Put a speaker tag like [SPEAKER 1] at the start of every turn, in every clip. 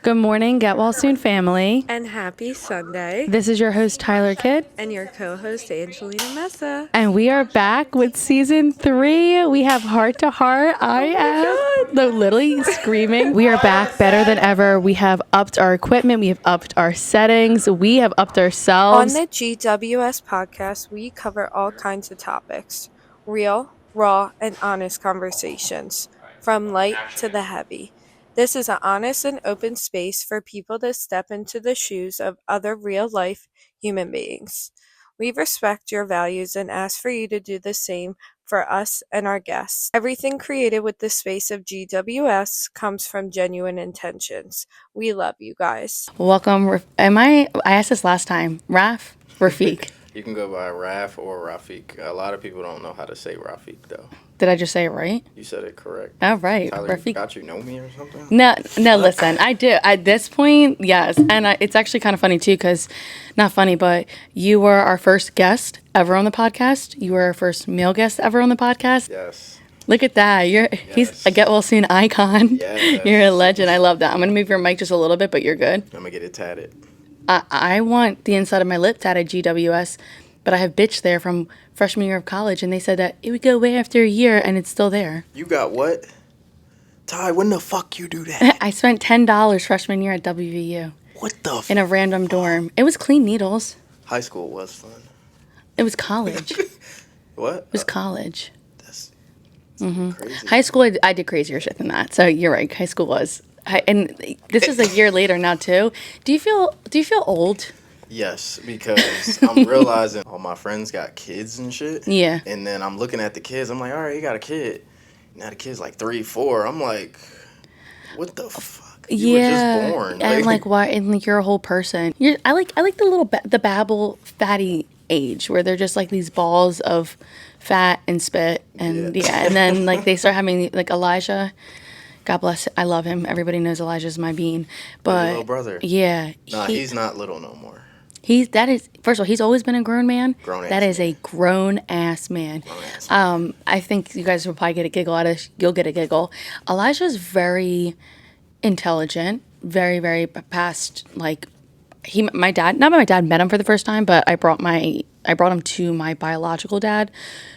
[SPEAKER 1] Good morning, Get Well Soon family.
[SPEAKER 2] And happy Sunday.
[SPEAKER 1] This is your host, Tyler Kidd.
[SPEAKER 2] And your co-host, Angelina Mesa.
[SPEAKER 1] And we are back with season 3. We have Heart to Heart. I am literally screaming. We are back better than ever. We have upped our equipment. We have upped our settings. We have upped ourselves.
[SPEAKER 2] On the GWS Podcast, we cover all kinds of topics. Real, raw, and honest conversations. From light to the heavy. This is an honest and open space for people to step into the shoes of other real-life human beings. We respect your values and ask for you to do the same for us and our guests. Everything created with the space of GWS comes from genuine intentions. We love you guys.
[SPEAKER 1] Welcome. I asked this last time. Raf? Rafiq.
[SPEAKER 3] You can go by Raf or Rafiq. A lot of people don't know how to say Rafiq, though.
[SPEAKER 1] Did I just say it right?
[SPEAKER 3] You said it correct.
[SPEAKER 1] Oh, right.
[SPEAKER 3] Tyler,
[SPEAKER 1] Rafiq.
[SPEAKER 3] you forgot you know me or something?
[SPEAKER 1] No, listen, I do. At this point, yes. And it's actually kind of funny, too, because, not funny, but you were our first guest ever on the podcast. You were our first male guest ever on the podcast.
[SPEAKER 3] Yes.
[SPEAKER 1] Look at that. He's a Get Well Soon icon.
[SPEAKER 3] Yes.
[SPEAKER 1] You're a legend. I love that. I'm going to move your mic just a little bit, but you're good.
[SPEAKER 3] I'm going to get it tatted.
[SPEAKER 1] I want the inside of my lip tatted GWS, but I have bitch there from freshman year of college, and they said that it would go away after a year, and it's still there.
[SPEAKER 3] You got what? Ty, when the fuck you do that?
[SPEAKER 1] I spent $10 freshman year at WVU.
[SPEAKER 3] What the fuck?
[SPEAKER 1] In a random dorm. It was clean needles.
[SPEAKER 3] High school was fun.
[SPEAKER 1] It was college.
[SPEAKER 3] What?
[SPEAKER 1] It was college.
[SPEAKER 3] That's
[SPEAKER 1] High
[SPEAKER 3] crazy.
[SPEAKER 1] school, I did crazier shit than that. So you're right. High school was. And this is a year later now, too. Do you feel old?
[SPEAKER 3] Yes, because I'm realizing all my friends got kids and shit.
[SPEAKER 1] Yeah.
[SPEAKER 3] And then I'm looking at the kids. I'm like, all right, you got a kid. Now the kid's like 3, 4. I'm like, what the fuck? You were just born.
[SPEAKER 1] And like why? And like you're a whole person. I like the little the babble fatty age where they're just like these balls of fat and spit and and then like they start having like Elijah. God bless. I love him. Everybody knows Elijah's my bean. But
[SPEAKER 3] little brother.
[SPEAKER 1] Yeah.
[SPEAKER 3] Nah, he's not little no more.
[SPEAKER 1] First of all, he's always been a grown man. That is a grown ass man. I think you guys will probably get a giggle out of. You'll get a giggle. Elijah's very intelligent, very, very past. Like my dad met him for the first time, but I brought him to my biological dad,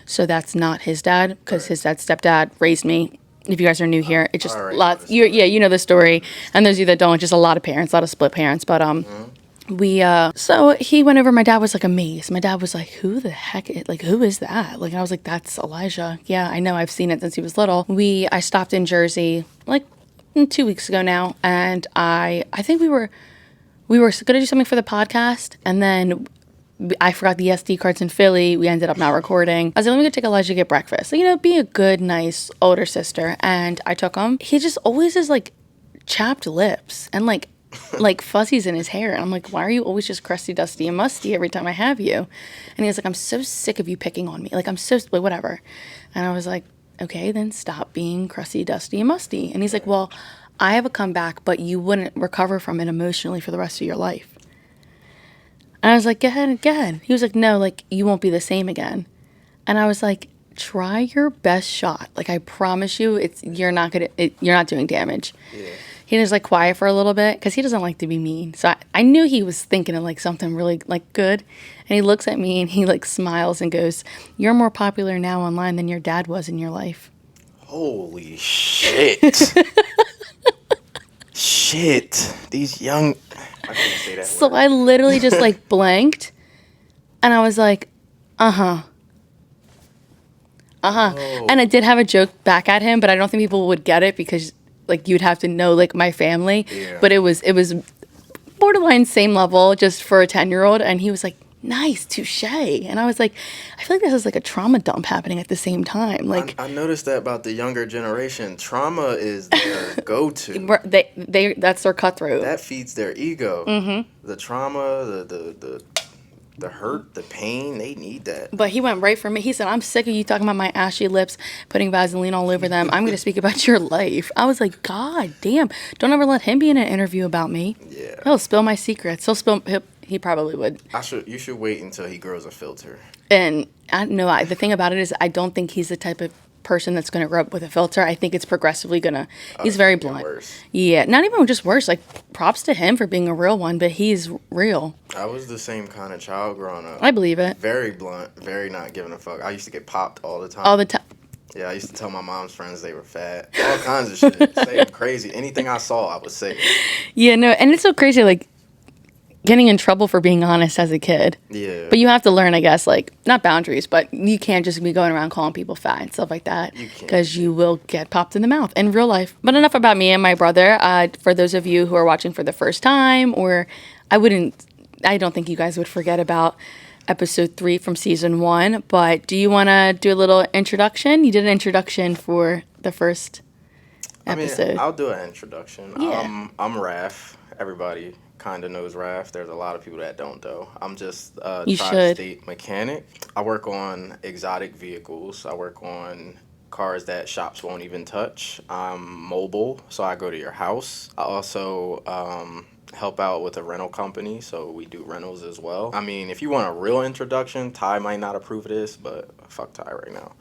[SPEAKER 1] so that's not his dad because his stepdad raised me. If you guys are new here, it's just lots. You know the story, and those of you that don't, just a lot of parents, a lot of split parents, but so he went over, my dad was like amazed. My dad was like, who the heck, who is that? Like, I was like, that's Elijah. Yeah, I know, I've seen it since he was little. I stopped in Jersey, 2 weeks ago now, and I think we were going to do something for the podcast, and then I forgot the SD cards in Philly. We ended up not recording. I was like, let me go take Elijah to get breakfast. So, be a good, nice older sister, and I took him. He just always has, chapped lips, and, fuzzies in his hair. And I'm like, why are you always just crusty, dusty, and musty every time I have you? And he was like, I'm so sick of you picking on me. I'm so, whatever. And I was like, okay, then stop being crusty, dusty, and musty. And he's like, well, I have a comeback, but you wouldn't recover from it emotionally for the rest of your life. And I was like, go ahead. He was like, no, you won't be the same again. And I was like, try your best shot. I promise you, you're not doing damage. Yeah. He was quiet for a little bit because he doesn't like to be mean. So I knew he was thinking of something really good. And he looks at me and he smiles and goes, you're more popular now online than your dad was in your life.
[SPEAKER 3] Holy shit. Shit. These young... I can't say that
[SPEAKER 1] So
[SPEAKER 3] word.
[SPEAKER 1] I literally just blanked. And I was like, uh-huh. Oh. And I did have a joke back at him, but I don't think people would get it because... you'd have to know, my family. Yeah. But it was borderline same level just for a 10-year-old. And he was like, nice, touche. And I was like, I feel like this is a trauma dump happening at the same time.
[SPEAKER 3] I noticed that about the younger generation. Trauma is their go-to.
[SPEAKER 1] That's their cutthroat.
[SPEAKER 3] That feeds their ego. Mm-hmm. The trauma, the hurt, the pain, they need that.
[SPEAKER 1] But he went right for me. He said, I'm sick of you talking about my ashy lips, putting Vaseline all over them. I'm going to speak about your life. I was like, God damn. Don't ever let him be in an interview about me. Yeah. He'll spill my secrets. He probably would.
[SPEAKER 3] You should wait until he grows a filter.
[SPEAKER 1] And the thing about it is I don't think he's the type of person that's going to grow up with a filter. I think it's progressively going to, he's very blunt.
[SPEAKER 3] Worse.
[SPEAKER 1] Yeah, not even just worse. Like, props to him for being a real one, but he's real.
[SPEAKER 3] I was the same kind of child growing up.
[SPEAKER 1] I believe it.
[SPEAKER 3] Very blunt, very not giving a fuck. I used to get popped all the time.
[SPEAKER 1] All the time.
[SPEAKER 3] Yeah, I used to tell my mom's friends they were fat. All kinds of shit. Saying crazy. Anything I saw, I would say.
[SPEAKER 1] Yeah, no, and it's so crazy, like, getting in trouble for being honest as a kid.
[SPEAKER 3] Yeah.
[SPEAKER 1] But you have to learn, I guess, like, not boundaries, but you can't just be going around calling people fat and stuff like that.
[SPEAKER 3] You can't.
[SPEAKER 1] Because you will get popped in the mouth in real life. But enough about me and my brother. For those of you who are watching for the first time, or I don't think you guys would forget about episode 3 from season 1. But do you want to do a little introduction? You did an introduction for the first episode.
[SPEAKER 3] I mean, I'll do an introduction.
[SPEAKER 1] Yeah.
[SPEAKER 3] I'm Raf. Everybody kind of knows Raf. There's a lot of people that don't, though. I'm just a
[SPEAKER 1] You
[SPEAKER 3] tri-state mechanic. I work on exotic vehicles. I work on cars that shops won't even touch. I'm mobile, so I go to your house. I also help out with a rental company, so we do rentals as well. I mean, if you want a real introduction, Ty might not approve of this, but fuck Ty right now.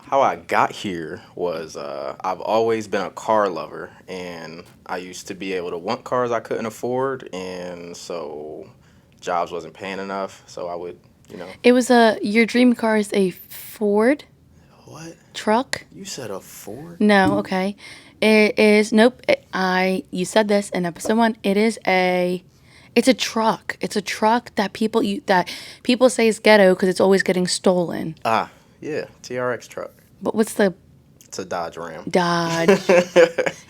[SPEAKER 3] How I got here was I've always been a car lover, and I used to be able to want cars I couldn't afford, and so jobs wasn't paying enough, so I would,
[SPEAKER 1] It was your dream car is a Ford?
[SPEAKER 3] What?
[SPEAKER 1] Truck?
[SPEAKER 3] You said a Ford?
[SPEAKER 1] No, okay. It is, nope, you said this in episode 1, it's a truck. It's a truck that people say is ghetto because it's always getting stolen.
[SPEAKER 3] Ah, yeah, TRX truck.
[SPEAKER 1] But
[SPEAKER 3] It's a Dodge Ram.
[SPEAKER 1] Dodge.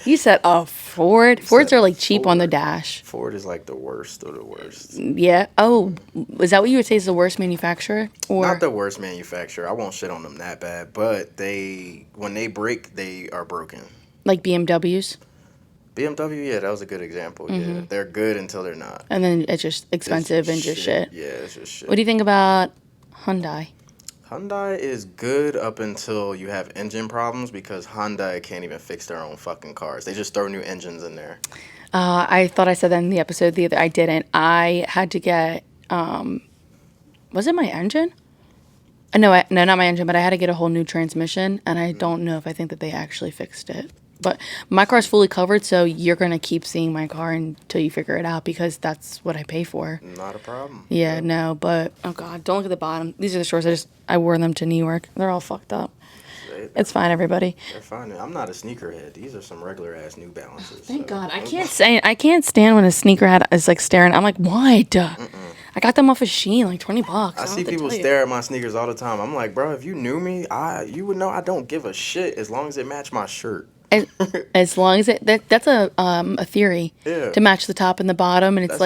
[SPEAKER 1] You said a Ford? Fords are like cheap on the dash.
[SPEAKER 3] Ford is like the worst of the worst.
[SPEAKER 1] Yeah. Oh, is that what you would say is the worst manufacturer? Or
[SPEAKER 3] not the worst manufacturer. I won't shit on them that bad, but when they break, they are broken.
[SPEAKER 1] like BMWs?
[SPEAKER 3] BMW, yeah, that was a good example. Mm-hmm. Yeah, they're good until they're not.
[SPEAKER 1] And then it's just expensive and just shit.
[SPEAKER 3] Yeah, it's just shit.
[SPEAKER 1] What do you think about Hyundai?
[SPEAKER 3] Hyundai is good up until you have engine problems because Hyundai can't even fix their own fucking cars. They just throw new engines in there.
[SPEAKER 1] I thought I said that in the episode. I didn't. I had to get, was it my engine? No, not my engine, but I had to get a whole new transmission, and I don't know if I think that they actually fixed it. But my car's fully covered, so you're going to keep seeing my car until you figure it out because that's what I pay for.
[SPEAKER 3] Not a problem.
[SPEAKER 1] Yeah, no, but, oh, God, don't look at the bottom. These are the shorts. I wore them to New York. They're all fucked up. It's fine, everybody.
[SPEAKER 3] They're fine. I'm not a sneakerhead. These are some regular-ass New Balances.
[SPEAKER 1] Thank God. I can't stand when a sneakerhead is, like, staring. I'm like, what? I got them off of Shein, like $20.
[SPEAKER 3] I see people stare at my sneakers all the time. I'm like, bro, if you knew me, you would know I don't give a shit as long as it match my shirt.
[SPEAKER 1] As long as that's a theory.
[SPEAKER 3] Yeah.
[SPEAKER 1] To match the top and the bottom, and
[SPEAKER 3] that's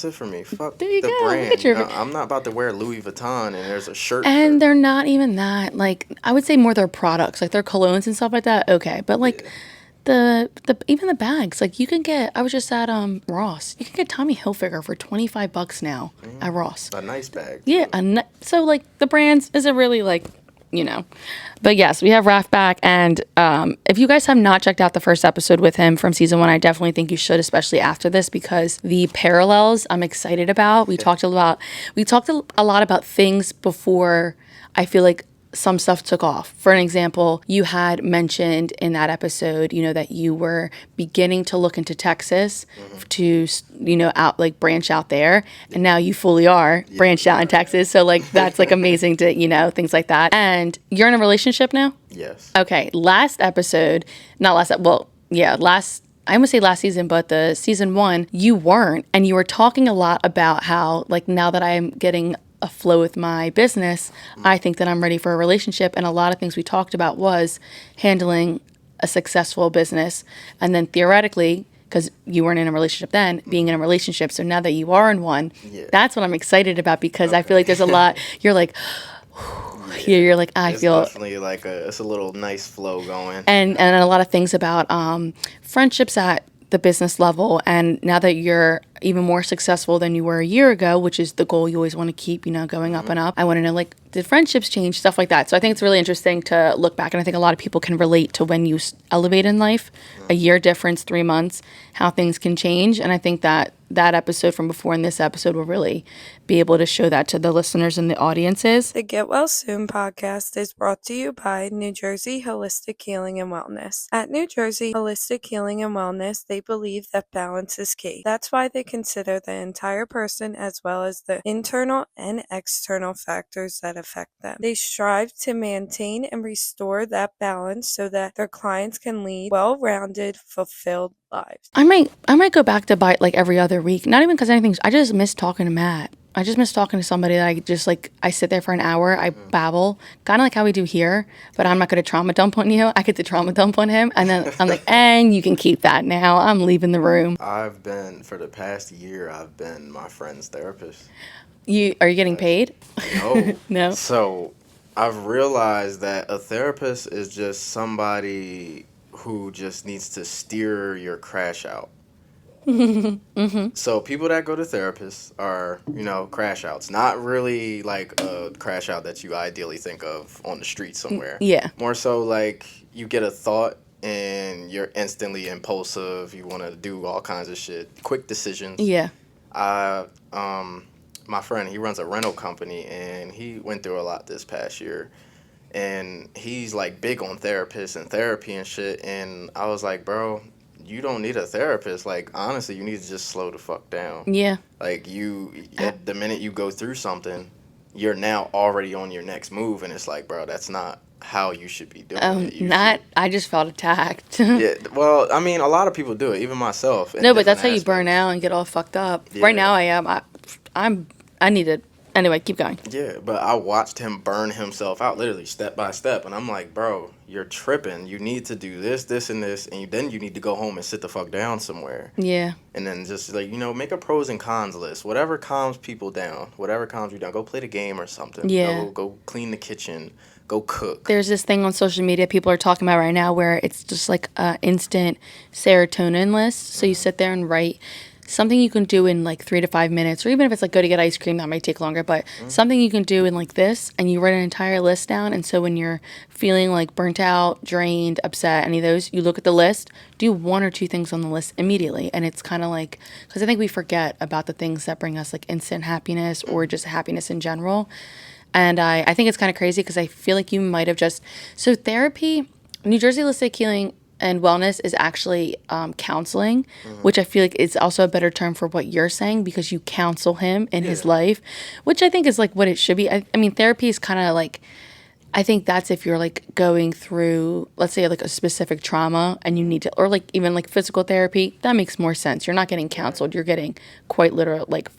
[SPEAKER 3] it for me. Fuck
[SPEAKER 1] there you
[SPEAKER 3] the
[SPEAKER 1] go.
[SPEAKER 3] brand. I'm not about to wear Louis Vuitton and there's a shirt.
[SPEAKER 1] And they're not even that. Like, I would say more their products, like their colognes and stuff like that. Okay, but like the even the bags, like you can get. I was just at Ross. You can get Tommy Hilfiger for $25 now at Ross.
[SPEAKER 3] A nice bag.
[SPEAKER 1] Yeah, so like the brands is it really like. But yes, we have Raf back, and if you guys have not checked out the first episode with him from season 1, I definitely think you should, especially after this, because the parallels I'm excited about. We talked a lot about things before I feel like some stuff took off. For an example, you had mentioned in that episode, that you were beginning to look into Texas to, branch out there. And now you fully are branched out in Texas. So, that's, amazing to, things like that. And you're in a relationship now?
[SPEAKER 3] Yes.
[SPEAKER 1] Okay. Last episode, I almost say last season, but the season 1, you weren't. And you were talking a lot about how, now that I'm getting a flow with my business, I think that I'm ready for a relationship. And a lot of things we talked about was handling a successful business. And then theoretically, because you weren't in a relationship then, being in a relationship. So now that you are in one, that's what I'm excited about because I feel like there's a lot, you're like, you're like,
[SPEAKER 3] it's definitely it's a little nice flow going.
[SPEAKER 1] And a lot of things about friendships at the business level, and now that you're even more successful than you were a year ago, which is the goal you always want to keep, going up and up. I want to know, like, did friendships change, stuff like that. So I think it's really interesting to look back, and I think a lot of people can relate to when you elevate in life, a year difference, 3 months, how things can change. And I think that episode from before and this episode will really be able to show that to the listeners and the audiences.
[SPEAKER 2] The Get Well Soon podcast is brought to you by New Jersey Holistic Healing and Wellness. At New Jersey Holistic Healing and Wellness, they believe that balance is key. That's why they consider the entire person as well as the internal and external factors that affect them. They strive to maintain and restore that balance so that their clients can lead well-rounded, fulfilled lives.
[SPEAKER 1] I might go back to Bite like every other week. Not even because anything. I just miss talking to Matt. I just miss talking to somebody that I just like. I sit there for an hour. I babble, kind of like how we do here. But I'm not going to trauma dump on you. I get to trauma dump on him, and then I'm like, and you can keep that now. I'm leaving the room.
[SPEAKER 3] For the past year, I've been my friend's therapist.
[SPEAKER 1] Are you getting paid?
[SPEAKER 3] No.
[SPEAKER 1] No.
[SPEAKER 3] So I've realized that a therapist is just somebody who just needs to steer your crash out. Mm-hmm. So people that go to therapists are, crash outs. Not really like a crash out that you ideally think of on the street somewhere.
[SPEAKER 1] Yeah.
[SPEAKER 3] More so like you get a thought and you're instantly impulsive. You want to do all kinds of shit. Quick decisions.
[SPEAKER 1] Yeah.
[SPEAKER 3] My friend, he runs a rental company and he went through a lot this past year. And he's like big on therapists and therapy and shit. And I was like, bro, you don't need a therapist. Like, honestly, you need to just slow the fuck down. Yeah. Like, the minute you go through something, you're now already on your next move. And it's like, bro, that's not how you should be doing it.
[SPEAKER 1] I just felt attacked.
[SPEAKER 3] Yeah. Well, I mean, a lot of people do it, even myself.
[SPEAKER 1] No, but that's how you burn out and get all fucked up. Yeah. Right now I am. I need to. Anyway, keep going.
[SPEAKER 3] Yeah, but I watched him burn himself out literally step by step. And I'm like, bro, you're tripping. You need to do this, this, and this. And then you need to go home and sit the fuck down somewhere. Yeah. And then just like, make a pros and cons list. Whatever calms people down. Whatever calms you down. Go play the game or something. Yeah. Go clean the kitchen. Go cook.
[SPEAKER 1] There's this thing on social media people are talking about right now where it's just like an instant serotonin list. So you sit there and write something you can do in like 3 to 5 minutes, or even if it's like go to get ice cream, that might take longer, but something you can do in like this, and you write an entire list down. And so when you're feeling like burnt out, drained, upset, any of those, you look at the list, do 1 or 2 things on the list immediately. And it's kind of like, because I think we forget about the things that bring us like instant happiness or just happiness in general. And I think it's kind of crazy because I feel like you might have so therapy, New Jersey Holistic Healing and Wellness is actually counseling, which I feel like is also a better term for what you're saying, because you counsel him in his life, which I think is like what it should be. I mean, therapy is kind of like, I think that's if you're like going through, let's say like a specific trauma and you need to, or like even like physical therapy, that makes more sense. You're not getting counseled. You're getting quite literal, like,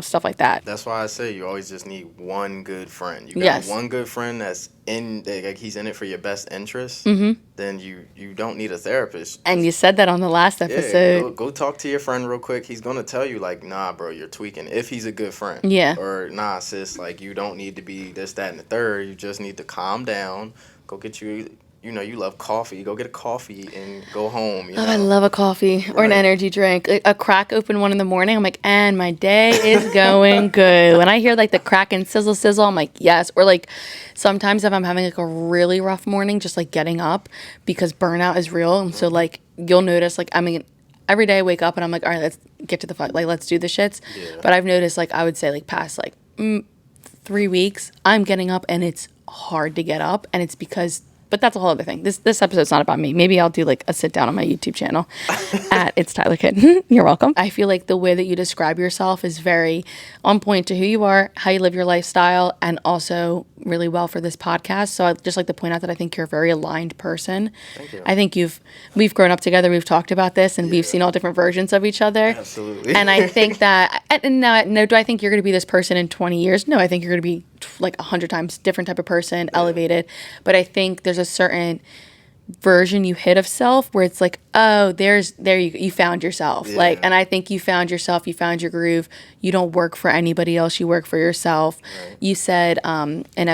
[SPEAKER 1] stuff like that.
[SPEAKER 3] That's why I say you always just need one good friend. You got one good friend that's like he's in it for your best interest, then you don't need a therapist.
[SPEAKER 1] And you said that on the last episode.
[SPEAKER 3] Yeah, go talk to your friend real quick. He's going to tell you like, nah, bro, you're tweaking. If he's a good friend. Yeah. Or nah, sis, like you don't need to be this, that, and the third. You just need to calm down. Go get you... you love coffee. Go get a coffee and go home.
[SPEAKER 1] Oh, I love a coffee or an energy drink. A crack open 1 a.m. I'm like, and my day is going good. When I hear like the crack and sizzle, I'm like, yes. Or like sometimes if I'm having like a really rough morning, just like getting up because burnout is real. And so like you'll notice like, I mean, every day I wake up and I'm like, all right, let's get to the fight. Like, let's do the shits. Yeah. But I've noticed like, I would say like past like 3 weeks, I'm getting up and it's hard to get up. And it's because... But that's a whole other thing. This episode's not about me. Maybe I'll do like a sit down on my YouTube channel at It's Tyler Kitten. You're welcome. I feel like the way that you describe yourself is very on point to who you are, how you live your lifestyle, and also really well for this podcast. So I'd just like to point out that I think you're a very aligned person. Thank you. I think we've grown up together. We've talked about this, and we've seen all different versions of each other. Absolutely. And I think that, and no, do I think you're going to be this person in 20 years? No, I think you're going to be like 100 times different type of person, elevated. But I think there's a certain version you hit of self where it's like, oh, there you found yourself. Yeah. Like, and I think you found yourself, you found your groove. You don't work for anybody else, you work for yourself. Right. You said in the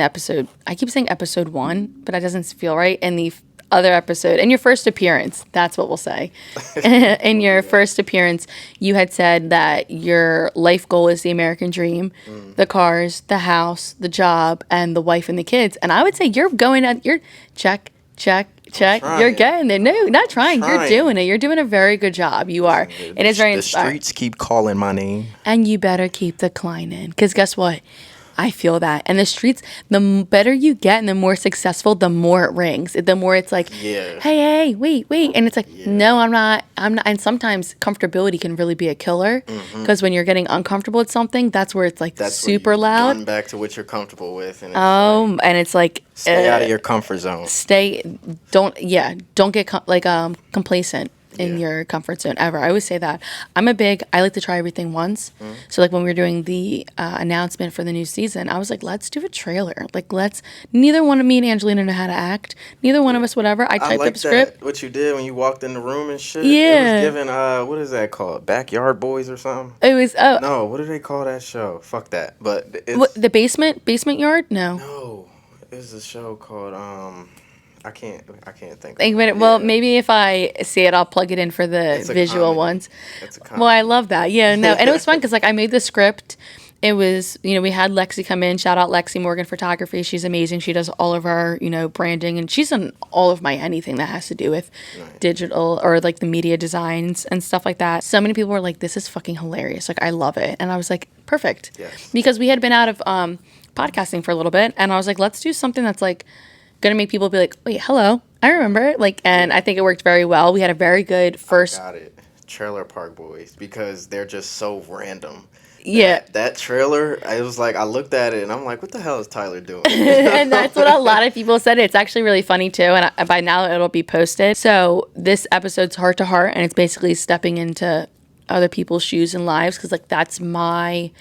[SPEAKER 1] episode, I keep saying episode 1, but that doesn't feel right. In the other episode, in your first appearance, that's what we'll say. In your first appearance, you had said that your life goal is the American dream, the cars, the house, the job, and the wife and the kids. And I would say you're check. You're getting there. No, not trying. You're doing it. You're doing a very good job. You are. It is very inspiring.
[SPEAKER 3] The streets keep calling my name.
[SPEAKER 1] And you better keep the climbing. Because guess what? I feel that. And the streets, the better you get and the more successful, the more it rings. The more it's like, hey, wait. And it's like, no, I'm not. And sometimes comfortability can really be a killer. Because when you're getting uncomfortable with something, that's where it's like super loud.
[SPEAKER 3] Run back to what you're comfortable with. And
[SPEAKER 1] and it's like.
[SPEAKER 3] Stay out of your comfort zone.
[SPEAKER 1] Don't get complacent in your comfort zone ever. I always say that. I like to try everything once. So like when we were doing the announcement for the new season, I was like, let's do a trailer. Like neither one of me and Angelina know how to act. Neither one of us, whatever. I typed up a script.
[SPEAKER 3] What you did when you walked in the room and shit.
[SPEAKER 1] Yeah.
[SPEAKER 3] It was given, what is that called? Backyard Boys or something?
[SPEAKER 1] It was,
[SPEAKER 3] No, what do they call that show? Fuck that. But it's...
[SPEAKER 1] the basement yard?
[SPEAKER 3] No. There's a show called, I can't think.
[SPEAKER 1] Well, maybe if I see it, I'll plug it in for the visual ones.
[SPEAKER 3] It's a comedy.
[SPEAKER 1] Well, I love that. Yeah, no, and it was fun because like I made the script. It was, we had Lexi come in. Shout out Lexi Morgan Photography. She's amazing. She does all of our, branding, and she's done all of my anything that has to do with digital or like the media designs and stuff like that. So many people were like, "This is fucking hilarious! Like, I love it," and I was like, "Perfect," because we had been out of podcasting for a little bit, and I was like, "Let's do something that's like." Gonna make people be like, wait, hello, I remember. Like, and I think it worked very well. We had a very good first.
[SPEAKER 3] I got it. Trailer Park Boys, because they're just so random.
[SPEAKER 1] Yeah.
[SPEAKER 3] That trailer, I was like, I looked at it and I'm like, what the hell is Tyler doing?
[SPEAKER 1] And that's what a lot of people said. It's actually really funny too. And by now it'll be posted. So this episode's heart to heart, and it's basically stepping into other people's shoes and lives, because like that's my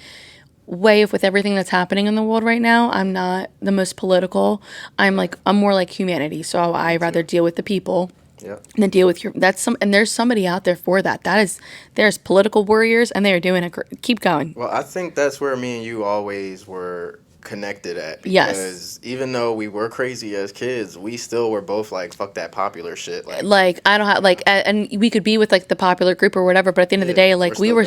[SPEAKER 1] way with everything that's happening in the world right now. I'm not the most political. I'm more like humanity. So I rather deal with the people than deal with and there's somebody out there for that. There's political warriors, and they are doing keep going.
[SPEAKER 3] Well, I think that's where me and you always were connected at, because even though we were crazy as kids, we still were both like, fuck that popular shit. Like I don't have and we could be with like the popular group or whatever, but at the end of the day, like we're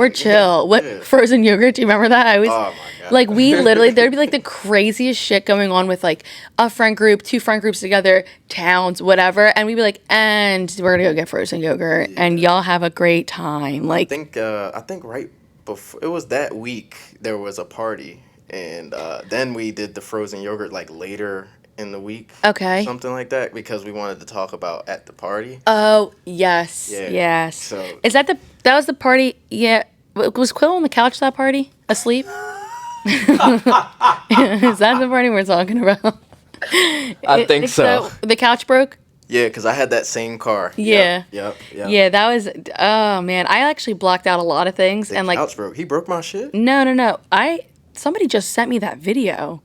[SPEAKER 3] chill. Frozen yogurt? Do you remember that? Oh my God. Like we literally, there'd be like the craziest shit going on with like a friend group, two friend groups together, towns, whatever, and we'd be like, and we're gonna go get frozen yogurt, and y'all have a great time. Like I think right before it was that week, there was a party. And then we did the frozen yogurt like later in the week.
[SPEAKER 1] Okay.
[SPEAKER 3] Something like that, because we wanted to talk about at the party.
[SPEAKER 1] Oh, yes. Yeah. Yes. So is that was the party? Yeah. Was Quill on the couch that party? Asleep? Is that the party we're talking about?
[SPEAKER 3] I think so.
[SPEAKER 1] The couch broke?
[SPEAKER 3] Yeah, because I had that same car.
[SPEAKER 1] Yeah.
[SPEAKER 3] Yep.
[SPEAKER 1] Yeah, that was, oh man. I actually blocked out a lot of things.
[SPEAKER 3] The couch broke. He broke my shit?
[SPEAKER 1] No. Somebody just sent me that video.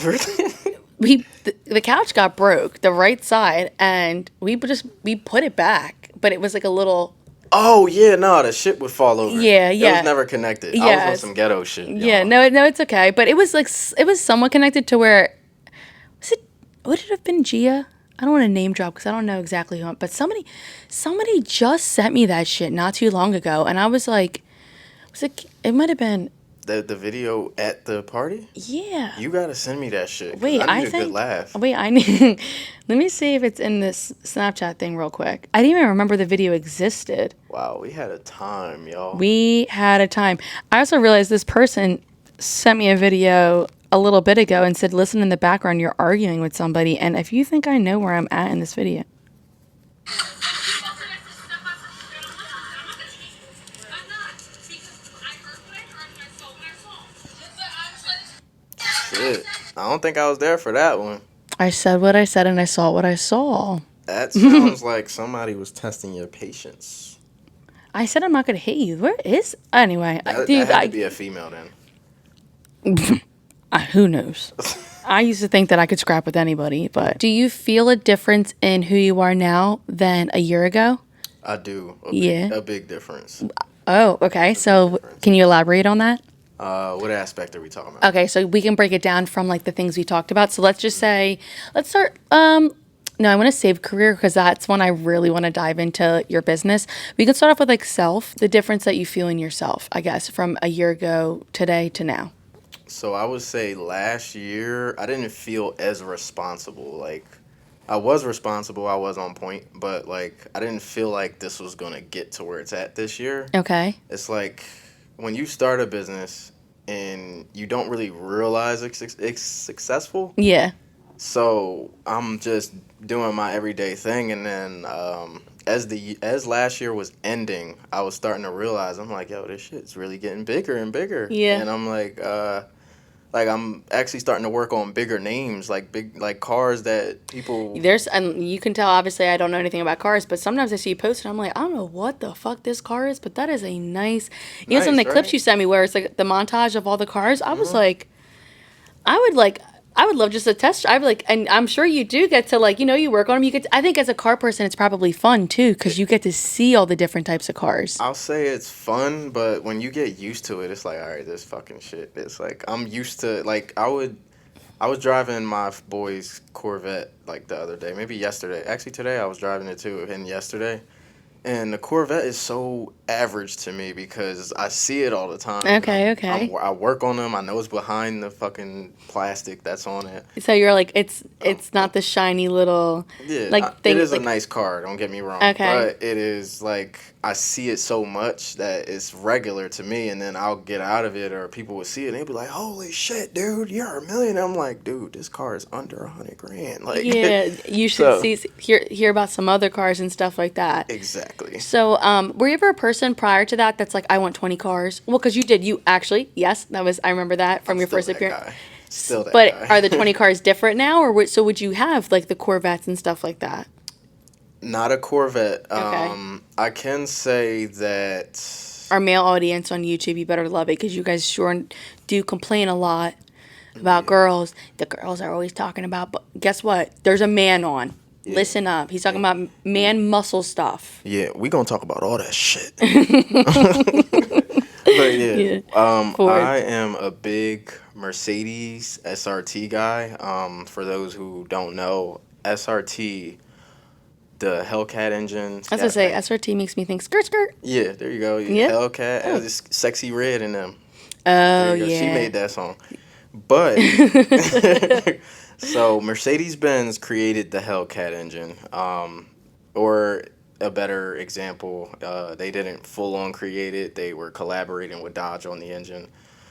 [SPEAKER 3] Really?
[SPEAKER 1] The couch got broke, the right side, and we put it back, but it was like a little.
[SPEAKER 3] Oh yeah, no, the shit would fall over.
[SPEAKER 1] Yeah.
[SPEAKER 3] It was never connected. I was on some ghetto shit.
[SPEAKER 1] Yeah, no, it's okay, but it was like somewhat connected to where. Would it have been Gia? I don't want to name drop because I don't know exactly who, but somebody just sent me that shit not too long ago, and I was like, it might have been.
[SPEAKER 3] The video at the party?
[SPEAKER 1] Yeah.
[SPEAKER 3] You gotta send me that shit.
[SPEAKER 1] Wait,
[SPEAKER 3] I need a good laugh.
[SPEAKER 1] Wait, I need. Let me see if it's in this Snapchat thing real quick. I didn't even remember the video existed.
[SPEAKER 3] Wow, we had a time, y'all.
[SPEAKER 1] We had a time. I also realized this person sent me a video a little bit ago and said, "Listen in the background, you're arguing with somebody." And if you think I know where I'm at in this video.
[SPEAKER 3] Shit. I don't think I was there for that one.
[SPEAKER 1] I said what I said and I saw what I saw.
[SPEAKER 3] That sounds like somebody was testing your patience.
[SPEAKER 1] I said I'm not going to hit you. Where is... Anyway.
[SPEAKER 3] That had to be a female then.
[SPEAKER 1] Who knows? I used to think that I could scrap with anybody, but... Do you feel a difference in who you are now than a year ago?
[SPEAKER 3] I do. A big difference.
[SPEAKER 1] Oh, okay. So can you elaborate on that?
[SPEAKER 3] What aspect are we talking about?
[SPEAKER 1] Okay, so we can break it down from like the things we talked about. So let's just say, let's start No, I want to save career because that's when I really want to dive into your business. We could start off with like self, the difference that you feel in yourself, I guess, from a year ago today to now.
[SPEAKER 3] So I would say last year I didn't feel as responsible. Like I was responsible, I was on point, but like I didn't feel like this was gonna get to where it's at this year.
[SPEAKER 1] Okay.
[SPEAKER 3] It's like when you start a business and you don't really realize it's successful.
[SPEAKER 1] Yeah.
[SPEAKER 3] So I'm just doing my everyday thing, and then as last year was ending, I was starting to realize I'm like, yo, this shit's really getting bigger and bigger.
[SPEAKER 1] Yeah.
[SPEAKER 3] And I'm like I'm actually starting to work on bigger names, like cars that people.
[SPEAKER 1] And you can tell, obviously, I don't know anything about cars, but sometimes I see you post and I'm like, I don't know what the fuck this car is, but that is a nice. Even some of the clips you sent me where it's like the montage of all the cars, I was like, I would love just a test drive, like, and I'm sure you do get to, like, you work on them. I think as a car person, it's probably fun too, because you get to see all the different types of cars.
[SPEAKER 3] I'll say it's fun, but when you get used to it, it's like, all right, this fucking shit. It's like I'm used to, like, I was driving my boy's Corvette like the other day, maybe yesterday. Actually, today I was driving it too, and yesterday. And the Corvette is so average to me because I see it all the time.
[SPEAKER 1] Okay.
[SPEAKER 3] I work on them. I know it's behind the fucking plastic that's on it.
[SPEAKER 1] So you're like, it's not the shiny little, thing.
[SPEAKER 3] It is a nice car, don't get me wrong.
[SPEAKER 1] Okay.
[SPEAKER 3] But it is like, I see it so much that it's regular to me, and then I'll get out of it, or people will see it and they'll be like, holy shit, dude, you're $1 million. I'm like, dude, this car is under $100,000. Like,
[SPEAKER 1] yeah, you should hear about some other cars and stuff like that.
[SPEAKER 3] Exactly.
[SPEAKER 1] So, were you ever a person prior to that's like, I want 20 cars? Well, because you actually, yes, I remember that from your first appearance.
[SPEAKER 3] Still that
[SPEAKER 1] but
[SPEAKER 3] guy.
[SPEAKER 1] Are the 20 cars different now, or would you have like the Corvettes and stuff like that?
[SPEAKER 3] Not a Corvette.
[SPEAKER 1] Okay.
[SPEAKER 3] I can say that
[SPEAKER 1] Our male audience on YouTube, you better love it, because you guys sure do complain a lot about girls. The girls are always talking about, but guess what? There's a man on. Yeah. Listen up. He's talking about man muscle stuff.
[SPEAKER 3] Yeah, we gonna talk about all that shit. But yeah. I am a big Mercedes SRT guy. For those who don't know, SRT, the Hellcat engine.
[SPEAKER 1] I was gonna say, SRT makes me think skirt.
[SPEAKER 3] Yeah, there you go.
[SPEAKER 1] Yeah.
[SPEAKER 3] Hellcat, this sexy red in them.
[SPEAKER 1] Oh, yeah.
[SPEAKER 3] She made that song. But so Mercedes-Benz created the Hellcat engine. Or a better example, they didn't full-on create it. They were collaborating with Dodge on the engine.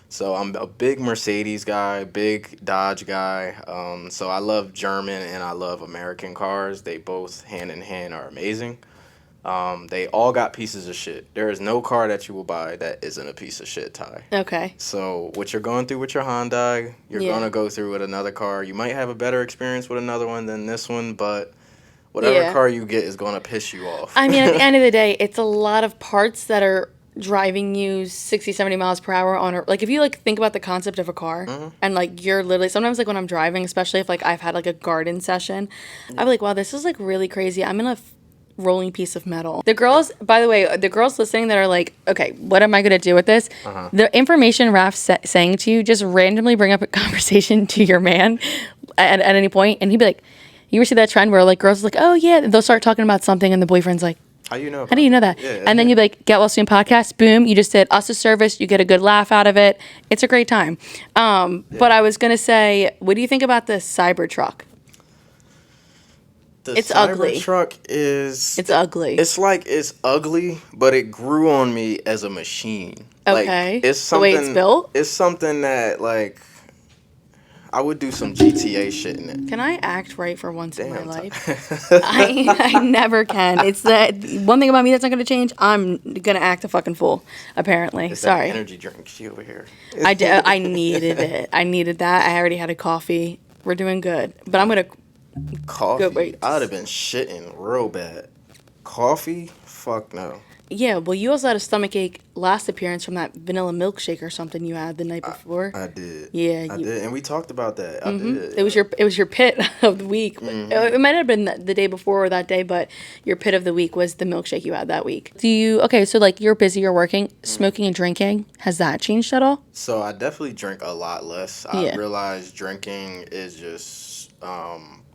[SPEAKER 3] So I'm a big Mercedes guy, big Dodge guy. So I love German and I love American cars. They both hand in hand are amazing. They all got pieces of shit. There is no car that you will buy that isn't a piece of shit, Ty.
[SPEAKER 1] Okay.
[SPEAKER 3] So what you're going through with your Hyundai, you're going to go through with another car. You might have a better experience with another one than this one, but whatever car you get is going to piss you off.
[SPEAKER 1] I mean, at the end of the day, it's a lot of parts that are driving you 60, 70 miles per hour on like, if you like think about the concept of a car, and like you're literally, sometimes like when I'm driving, especially if like I've had like a garden session, I'm like, wow, this is like really crazy. I'm in a rolling piece of metal. The girls, by the way, the girls listening that are like, okay, what am I going to do with this? The information Raf's saying to you, just randomly bring up a conversation to your man at any point, and he'd be like, you ever see that trend where like girls are like, oh yeah, they'll start talking about something and the boyfriend's like,
[SPEAKER 3] how do you know
[SPEAKER 1] that?
[SPEAKER 3] Yeah,
[SPEAKER 1] and then you'd be like, Get Well Soon podcast, boom, you just did us a service, you get a good laugh out of it. It's a great time. But I was going to say, what do you think about the Cybertruck?
[SPEAKER 3] It's ugly. Cybertruck is...
[SPEAKER 1] It's ugly.
[SPEAKER 3] It's like, it's ugly, but it grew on me as a machine.
[SPEAKER 1] Okay.
[SPEAKER 3] Like, it's something,
[SPEAKER 1] the way it's built?
[SPEAKER 3] It's something that, like, I would do some GTA shit in it.
[SPEAKER 1] Can I act right for once in my life? I never can. It's that one thing about me that's not going to change. I'm going to act a fucking fool, apparently.
[SPEAKER 3] It's
[SPEAKER 1] Sorry.
[SPEAKER 3] That energy drink she over here.
[SPEAKER 1] I needed it. I needed that. I already had a coffee. We're doing good. But I'm going to...
[SPEAKER 3] Coffee? I would have been shitting real bad. Coffee? Fuck no.
[SPEAKER 1] Yeah, well, you also had a stomachache last appearance from that vanilla milkshake or something you had the night before.
[SPEAKER 3] I did.
[SPEAKER 1] Yeah,
[SPEAKER 3] I did, and we talked about that. I did.
[SPEAKER 1] It was your pit of the week. It might have been the day before or that day, but your pit of the week was the milkshake you had that week. So like you're busy, you're working, smoking and drinking. Has that changed at all?
[SPEAKER 3] So I definitely drink a lot less. I realized drinking is just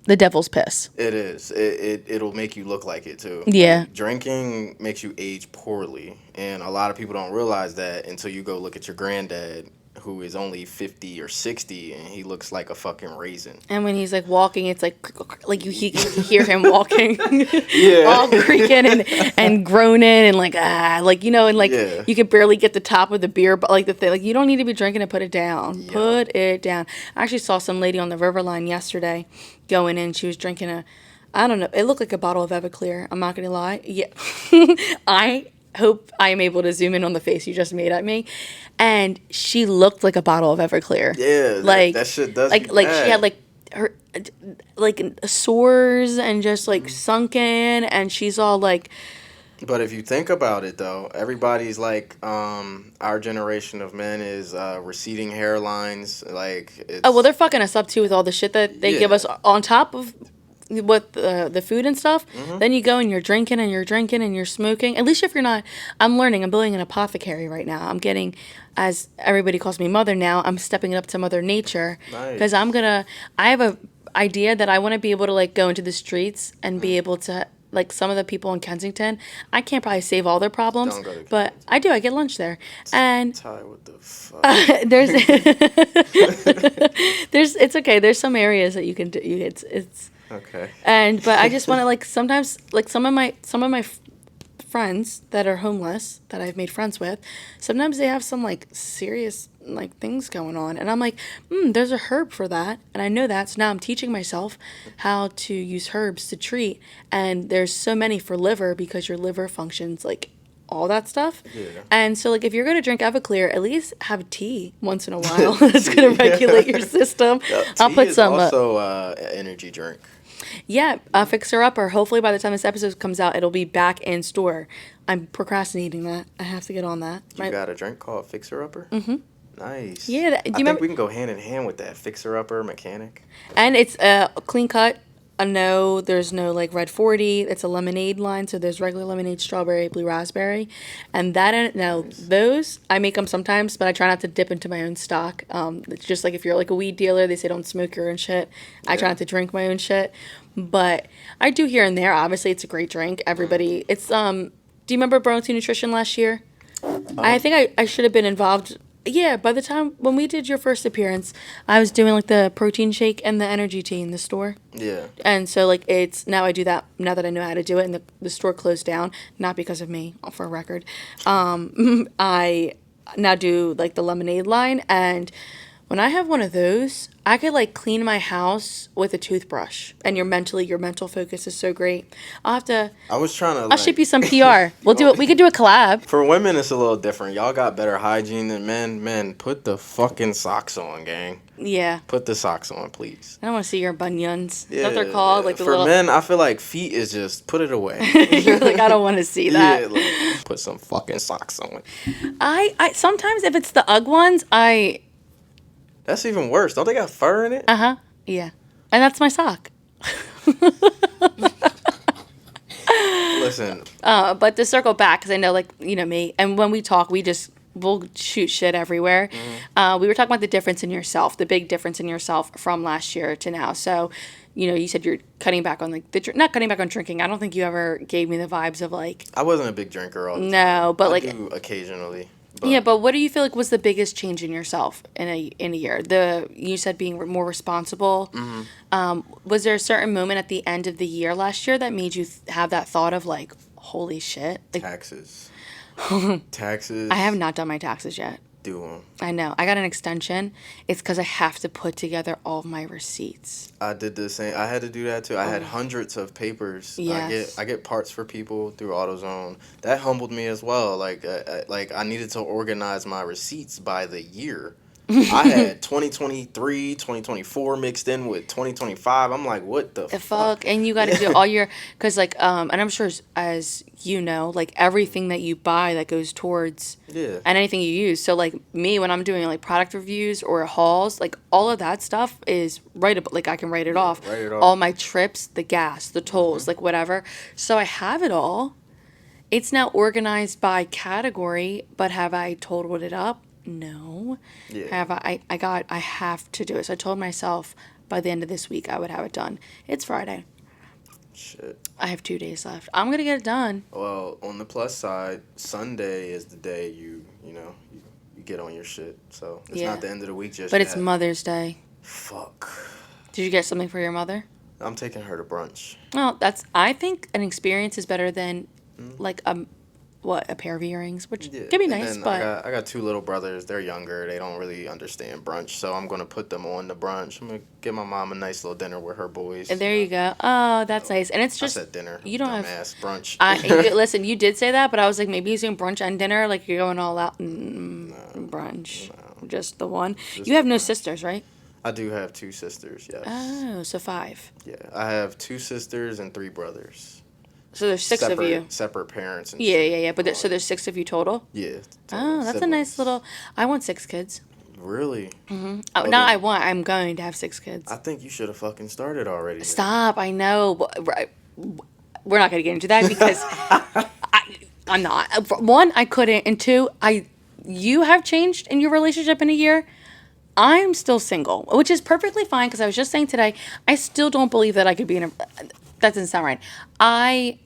[SPEAKER 1] the devil's piss.
[SPEAKER 3] It is. It'll make you look like it too.
[SPEAKER 1] Yeah.
[SPEAKER 3] Like, drinking makes you age poorly, and a lot of people don't realize that until you go look at your granddad, who is only 50 or 60, and he looks like a fucking raisin.
[SPEAKER 1] And when he's like walking, it's like you hear him walking,
[SPEAKER 3] Yeah.
[SPEAKER 1] all creaking and groaning and you could barely get the top of the beer, but like the thing, like you don't need to be drinking it. Put it down. Yeah. Put it down. I actually saw some lady on the Riverline yesterday going in. She was drinking I don't know. It looked like a bottle of Everclear. I'm not gonna lie. Yeah, I hope I am able to zoom in on the face you just made at me. And she looked like a bottle of Everclear.
[SPEAKER 3] Yeah, that shit does.
[SPEAKER 1] Like she had like her sores and just like sunken, and she's all like.
[SPEAKER 3] But if you think about it, though, everybody's like, our generation of men is receding hairlines. Like,
[SPEAKER 1] oh well, they're fucking us up too with all the shit that they give us on top of with the food and stuff. Mm-hmm. Then you go and you're drinking and you're smoking. At least if you're not, I'm building an apothecary right now. I'm getting, as everybody calls me mother now, I'm stepping it up to Mother Nature. Because I have a idea that I want to be able to like go into the streets and be able to, like some of the people in Kensington, I can't probably save all their problems, but I do. I get lunch there, and
[SPEAKER 3] Ty, what the fuck?
[SPEAKER 1] It's okay. There's some areas that you can do. It's
[SPEAKER 3] okay.
[SPEAKER 1] But I just want to like sometimes like some of my friends that are homeless that I've made friends with, sometimes they have some like serious like things going on, and I'm like, there's a herb for that, and I know that, so now I'm teaching myself how to use herbs to treat, and there's so many for liver because your liver functions like all that stuff. Yeah. And so like if you're going to drink Everclear, at least have tea once in a while. It's going to regulate your system. I'll put some
[SPEAKER 3] also energy drink.
[SPEAKER 1] Yeah, Fixer Upper. Hopefully by the time this episode comes out, it'll be back in store. I'm procrastinating that. I have to get on that.
[SPEAKER 3] You got a drink called Fixer Upper?
[SPEAKER 1] Mm-hmm.
[SPEAKER 3] Nice.
[SPEAKER 1] Yeah.
[SPEAKER 3] I think we can go hand in hand with that. Fixer Upper, mechanic.
[SPEAKER 1] And it's a clean cut. There's no like Red 40. It's a lemonade line, so there's regular lemonade, strawberry, blue raspberry, and those I make them sometimes, but I try not to dip into my own stock. It's just like if you're like a weed dealer, they say don't smoke your own shit. I try not to drink my own shit, but I do here and there. Obviously, it's a great drink. Everybody, it's Do you remember Burlington Nutrition last year? I think I should have been involved. Yeah, by the time when we did your first appearance, I was doing like the protein shake and the energy tea in the store.
[SPEAKER 3] Yeah.
[SPEAKER 1] And so like now I do that now that I know how to do it, and the store closed down, not because of me, for a record. I now do like the lemonade line, and when I have one of those, I could like clean my house with a toothbrush, and your mental focus is so great. I'll ship you some PR. We'll do it. We could do a collab.
[SPEAKER 3] For women, it's a little different. Y'all got better hygiene than men. Men, put the fucking socks on, gang.
[SPEAKER 1] Yeah.
[SPEAKER 3] Put the socks on, please.
[SPEAKER 1] I don't want to see your bunions. Yeah. Is that what they're called? Like
[SPEAKER 3] for men, I feel like feet is just put it away.
[SPEAKER 1] You're like, I don't want to see that.
[SPEAKER 3] Yeah, like, put some fucking socks on.
[SPEAKER 1] I sometimes if it's the UGG ones,
[SPEAKER 3] That's even worse. Don't they got fur in it?
[SPEAKER 1] Uh-huh. Yeah. And that's my sock.
[SPEAKER 3] Listen.
[SPEAKER 1] But to circle back, because I know, like, you know me, and when we talk, we'll shoot shit everywhere. Mm-hmm. We were talking about the difference in yourself, the big difference in yourself from last year to now. So, you know, you said you're cutting back on, like, not cutting back on drinking. I don't think you ever gave me the vibes of, like...
[SPEAKER 3] I wasn't a big drinker all the time.
[SPEAKER 1] No, but, I
[SPEAKER 3] do occasionally.
[SPEAKER 1] But. Yeah, but what do you feel like was the biggest change in yourself in a year? You said being more responsible. Mm-hmm. Was there a certain moment at the end of the year last year that made you have that thought of like, holy shit? Like,
[SPEAKER 3] taxes. Taxes.
[SPEAKER 1] I have not done my taxes yet.
[SPEAKER 3] Do them.
[SPEAKER 1] I know. I got an extension. It's because I have to put together all of my receipts.
[SPEAKER 3] I did the same. I had to do that too. I had hundreds of papers.
[SPEAKER 1] Yes.
[SPEAKER 3] I get parts for people through AutoZone. That humbled me as well. Like I needed to organize my receipts by the year. I had 2023, 2024 mixed in with 2025. I'm like, what the fuck?
[SPEAKER 1] And you got to do all your, because like, and I'm sure as you know, like everything that you buy that goes towards, and anything you use. So like me, when I'm doing like product reviews or hauls, like all of that stuff is writable. Like I can write it off.
[SPEAKER 3] Write it off.
[SPEAKER 1] All my trips, the gas, the tolls, like whatever. So I have it all. It's now organized by category, but have I totaled it up? No.
[SPEAKER 3] Yeah.
[SPEAKER 1] I have to do it. So I told myself by the end of this week, I would have it done. It's Friday.
[SPEAKER 3] Shit.
[SPEAKER 1] I have 2 days left. I'm going to get it done.
[SPEAKER 3] Well, on the plus side, Sunday is the day you get on your shit. So it's not the end of the week just
[SPEAKER 1] But
[SPEAKER 3] yet.
[SPEAKER 1] it's Mother's Day.
[SPEAKER 3] Fuck.
[SPEAKER 1] Did you get something for your mother?
[SPEAKER 3] I'm taking her to brunch.
[SPEAKER 1] Well, I think an experience is better than like a pair of earrings, which can be nice, but
[SPEAKER 3] I got 2 little brothers. They're younger. They don't really understand brunch, so I'm gonna put them on the brunch. I'm gonna give my mom a nice little dinner with her boys.
[SPEAKER 1] And there you go. Oh, that's nice. And it's just
[SPEAKER 3] I said dinner.
[SPEAKER 1] You don't
[SPEAKER 3] have brunch.
[SPEAKER 1] Listen, you did say that, but I was like, maybe he's doing brunch and dinner, like you're going all out brunch. No. Just the one. You have no sisters, right?
[SPEAKER 3] I do have 2 sisters. Yes.
[SPEAKER 1] Oh, so 5.
[SPEAKER 3] Yeah, I have 2 sisters and 3 brothers.
[SPEAKER 1] So there's 6 of you.
[SPEAKER 3] Separate parents. And
[SPEAKER 1] yeah. But so there's 6 of you total?
[SPEAKER 3] Yeah.
[SPEAKER 1] Oh, that's siblings. A nice little... I want 6 kids.
[SPEAKER 3] Really?
[SPEAKER 1] Mm-hmm. I'm going to have 6 kids.
[SPEAKER 3] I think you should have fucking started already.
[SPEAKER 1] Stop, I know. But, we're not going to get into that because I'm not. 1, I couldn't. And 2, you have changed in your relationship in a year. I'm still single, which is perfectly fine because I was just saying today, I still don't believe that I could be in a... That doesn't sound right.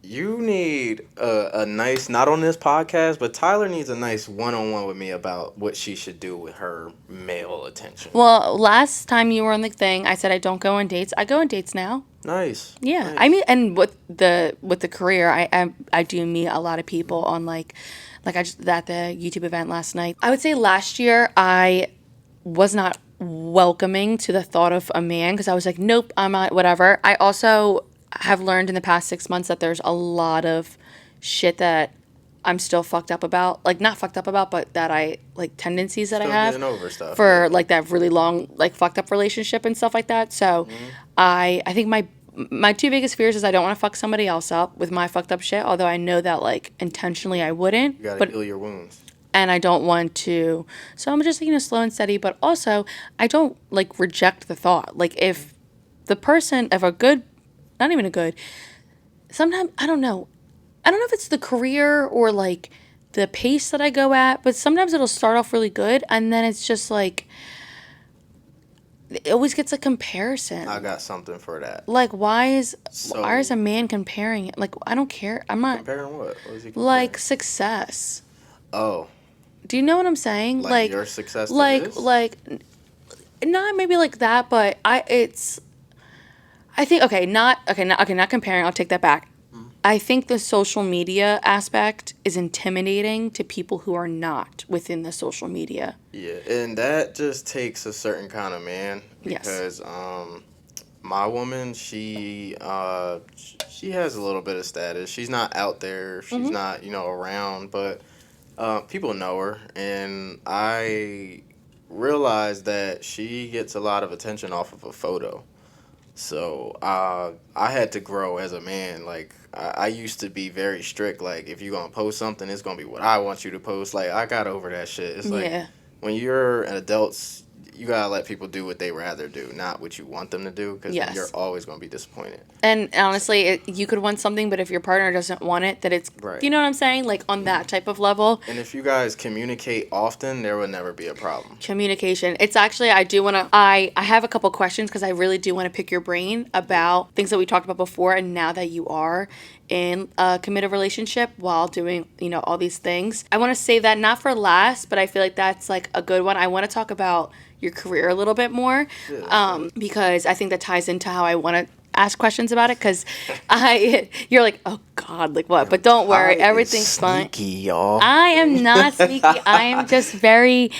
[SPEAKER 3] You need a nice, not on this podcast, but Tyler needs a nice one-on-one with me about what she should do with her male attention.
[SPEAKER 1] Well, last time you were on the thing, I said I don't go on dates. I go on dates now.
[SPEAKER 3] Nice.
[SPEAKER 1] Yeah.
[SPEAKER 3] Nice.
[SPEAKER 1] I mean, and with the career, I do meet a lot of people on like I just at the YouTube event last night. I would say last year I was not welcoming to the thought of a man because I was like, nope, I'm not, whatever. I also have learned in the past 6 months that there's a lot of shit that I'm still fucked up about. Like, not fucked up about, but that I, like, tendencies that
[SPEAKER 3] still
[SPEAKER 1] I have
[SPEAKER 3] over stuff,
[SPEAKER 1] for, like, that really long, like, fucked up relationship and stuff like that. So I think my 2 biggest fears is I don't want to fuck somebody else up with my fucked up shit, although I know that, like, intentionally I wouldn't.
[SPEAKER 3] You gotta heal your wounds.
[SPEAKER 1] And I don't want to, so I'm just, slow and steady, but also I don't, like, reject the thought. Like, if a good, not even a good, sometimes, I don't know if it's the career or, like, the pace that I go at, but sometimes it'll start off really good, and then it's just, like, it always gets a comparison.
[SPEAKER 3] I got something for that.
[SPEAKER 1] Like, why is a man comparing it? Like, I don't care. I'm not.
[SPEAKER 3] Comparing what? What is he comparing?
[SPEAKER 1] Like, success.
[SPEAKER 3] Oh.
[SPEAKER 1] Do you know what I'm saying?
[SPEAKER 3] Like your success to
[SPEAKER 1] like, not maybe like that, but not comparing. I'll take that back. I think the social media aspect is intimidating to people who are not within the social media.
[SPEAKER 3] Yeah, and that just takes a certain kind of man because my woman, she has a little bit of status. She's not out there. She's not, around, but people know her, and I realized that she gets a lot of attention off of a photo. So I had to grow as a man. Like, I used to be very strict. Like, if you're going to post something, it's going to be what I want you to post. Like, I got over that shit. It's like, when you're an adult, you got to let people do what they rather do, not what you want them to do, because you're always going to be disappointed.
[SPEAKER 1] And honestly, you could want something, but if your partner doesn't want it, that it's, you know what I'm saying? Like, on that type of level.
[SPEAKER 3] And if you guys communicate often, there will never be a problem.
[SPEAKER 1] Communication. It's actually, I have a couple questions because I really do want to pick your brain about things that we talked about before, and now that you are in a committed relationship while doing, all these things. I want to save that not for last, but I feel like that's like a good one. I want to talk about your career a little bit more because I think that ties into how I want to ask questions about it, because you're like, oh God, like what? But don't worry, everything's fine.
[SPEAKER 3] Sneaky, y'all.
[SPEAKER 1] I am not sneaky. I am just I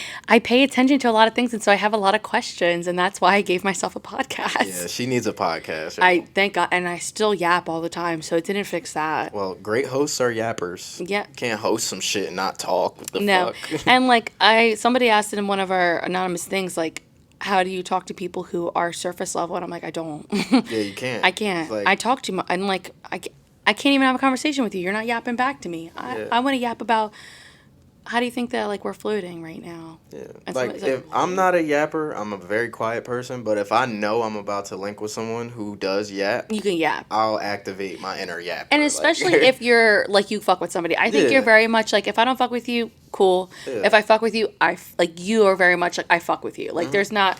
[SPEAKER 1] pay attention to a lot of things, and so I have a lot of questions, and that's why I gave myself a podcast.
[SPEAKER 3] Yeah, she needs a podcast.
[SPEAKER 1] Right? Thank God, and I still yap all the time, so it didn't fix that.
[SPEAKER 3] Well, great hosts are yappers.
[SPEAKER 1] Yeah.
[SPEAKER 3] You can't host some shit and not talk. What the fuck?
[SPEAKER 1] And like somebody asked it in one of our anonymous things, like, how do you talk to people who are surface level? And I'm like, I don't.
[SPEAKER 3] Yeah, you can't.
[SPEAKER 1] I can't. Like, I talk too much. I'm like, I can't even have a conversation with you. You're not yapping back to me. I want to yap about, how do you think that, like, we're floating right now?
[SPEAKER 3] Yeah. Like, if I'm not a yapper, I'm a very quiet person. But if I know I'm about to link with someone who does yap,
[SPEAKER 1] you can yap.
[SPEAKER 3] I'll activate my inner yapper.
[SPEAKER 1] And especially if you're, like, you fuck with somebody. I think you're very much, like, if I don't fuck with you, cool. If I fuck with you, you are very much, like, I fuck with you. Like, there's not,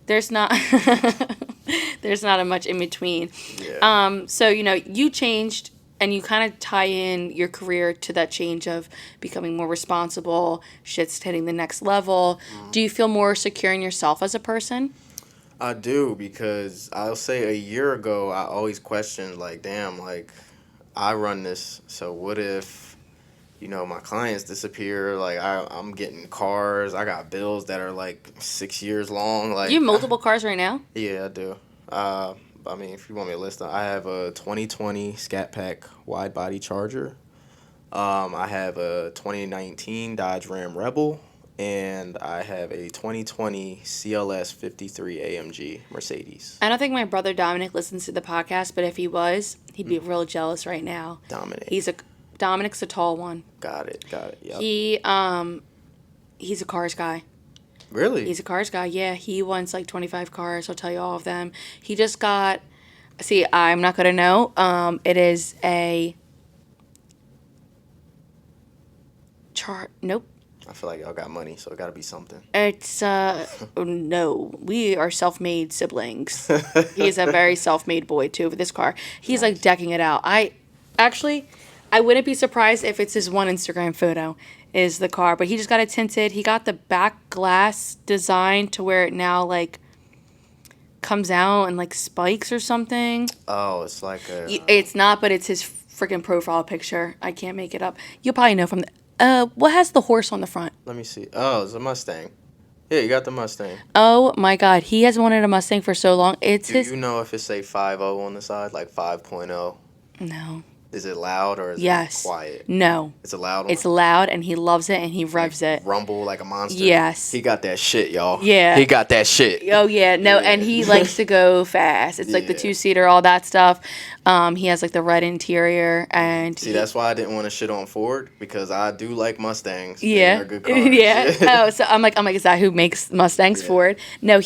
[SPEAKER 1] There's not there's not a much in between.
[SPEAKER 3] Yeah.
[SPEAKER 1] So, you know, you changed and you kind of tie in your career to that change of becoming more responsible, shit's hitting the next level. Do you feel more secure in yourself as a person?
[SPEAKER 3] I do, because I'll say a year ago, I always questioned, like, damn, like, I run this, so what if, my clients disappear? Like, I'm getting cars, I got bills that are, like, 6 years long. Like,
[SPEAKER 1] You have multiple cars right now?
[SPEAKER 3] Yeah, I do. I mean, if you want me to list them, I have a 2020 Scat Pack wide body Charger. I have a 2019 Dodge Ram Rebel, and I have a 2020 CLS 53 AMG Mercedes.
[SPEAKER 1] I don't think my brother Dominic listens to the podcast, but if he was, he'd be real jealous right now. Dominic's a tall one.
[SPEAKER 3] Got it. Yep.
[SPEAKER 1] He's a cars guy.
[SPEAKER 3] Really?
[SPEAKER 1] He's a cars guy, yeah. He wants like 25 cars. He'll tell you all of them. He just got, see, I'm not going to know. It is a nope.
[SPEAKER 3] I feel like y'all got money, so it got to be something.
[SPEAKER 1] It's, no. We are self-made siblings. He's a very self-made boy, too, with this car. He's, like, decking it out. I wouldn't be surprised if it's his one Instagram photo is the car, but he just got it tinted. He got the back glass designed to where it now, like, comes out and, like, spikes or something.
[SPEAKER 3] Oh, it's like a...
[SPEAKER 1] It's not, but it's his freaking profile picture. I can't make it up. You'll probably know from the... what has the horse on the front?
[SPEAKER 3] Let me see. Oh, it's a Mustang. Yeah, you got the Mustang.
[SPEAKER 1] Oh, my God. He has wanted a Mustang for so long. Do
[SPEAKER 3] you know if it say 5.0 on the side, like 5.0?
[SPEAKER 1] No.
[SPEAKER 3] Is it loud or is
[SPEAKER 1] it
[SPEAKER 3] quiet?
[SPEAKER 1] No.
[SPEAKER 3] It's a loud one?
[SPEAKER 1] It's loud, and he loves it, and he revs it.
[SPEAKER 3] Rumble like a monster?
[SPEAKER 1] Yes.
[SPEAKER 3] He got that shit, y'all.
[SPEAKER 1] Yeah.
[SPEAKER 3] He got that shit.
[SPEAKER 1] Oh, yeah. No, and he likes to go fast. It's like the two-seater, all that stuff. He has, like, the red interior, and...
[SPEAKER 3] See, that's why I didn't want to shit on Ford, because I do like Mustangs.
[SPEAKER 1] Yeah.
[SPEAKER 3] They're good cars.
[SPEAKER 1] Yeah. Oh, so I'm like, is that who makes Mustangs? Ford? No,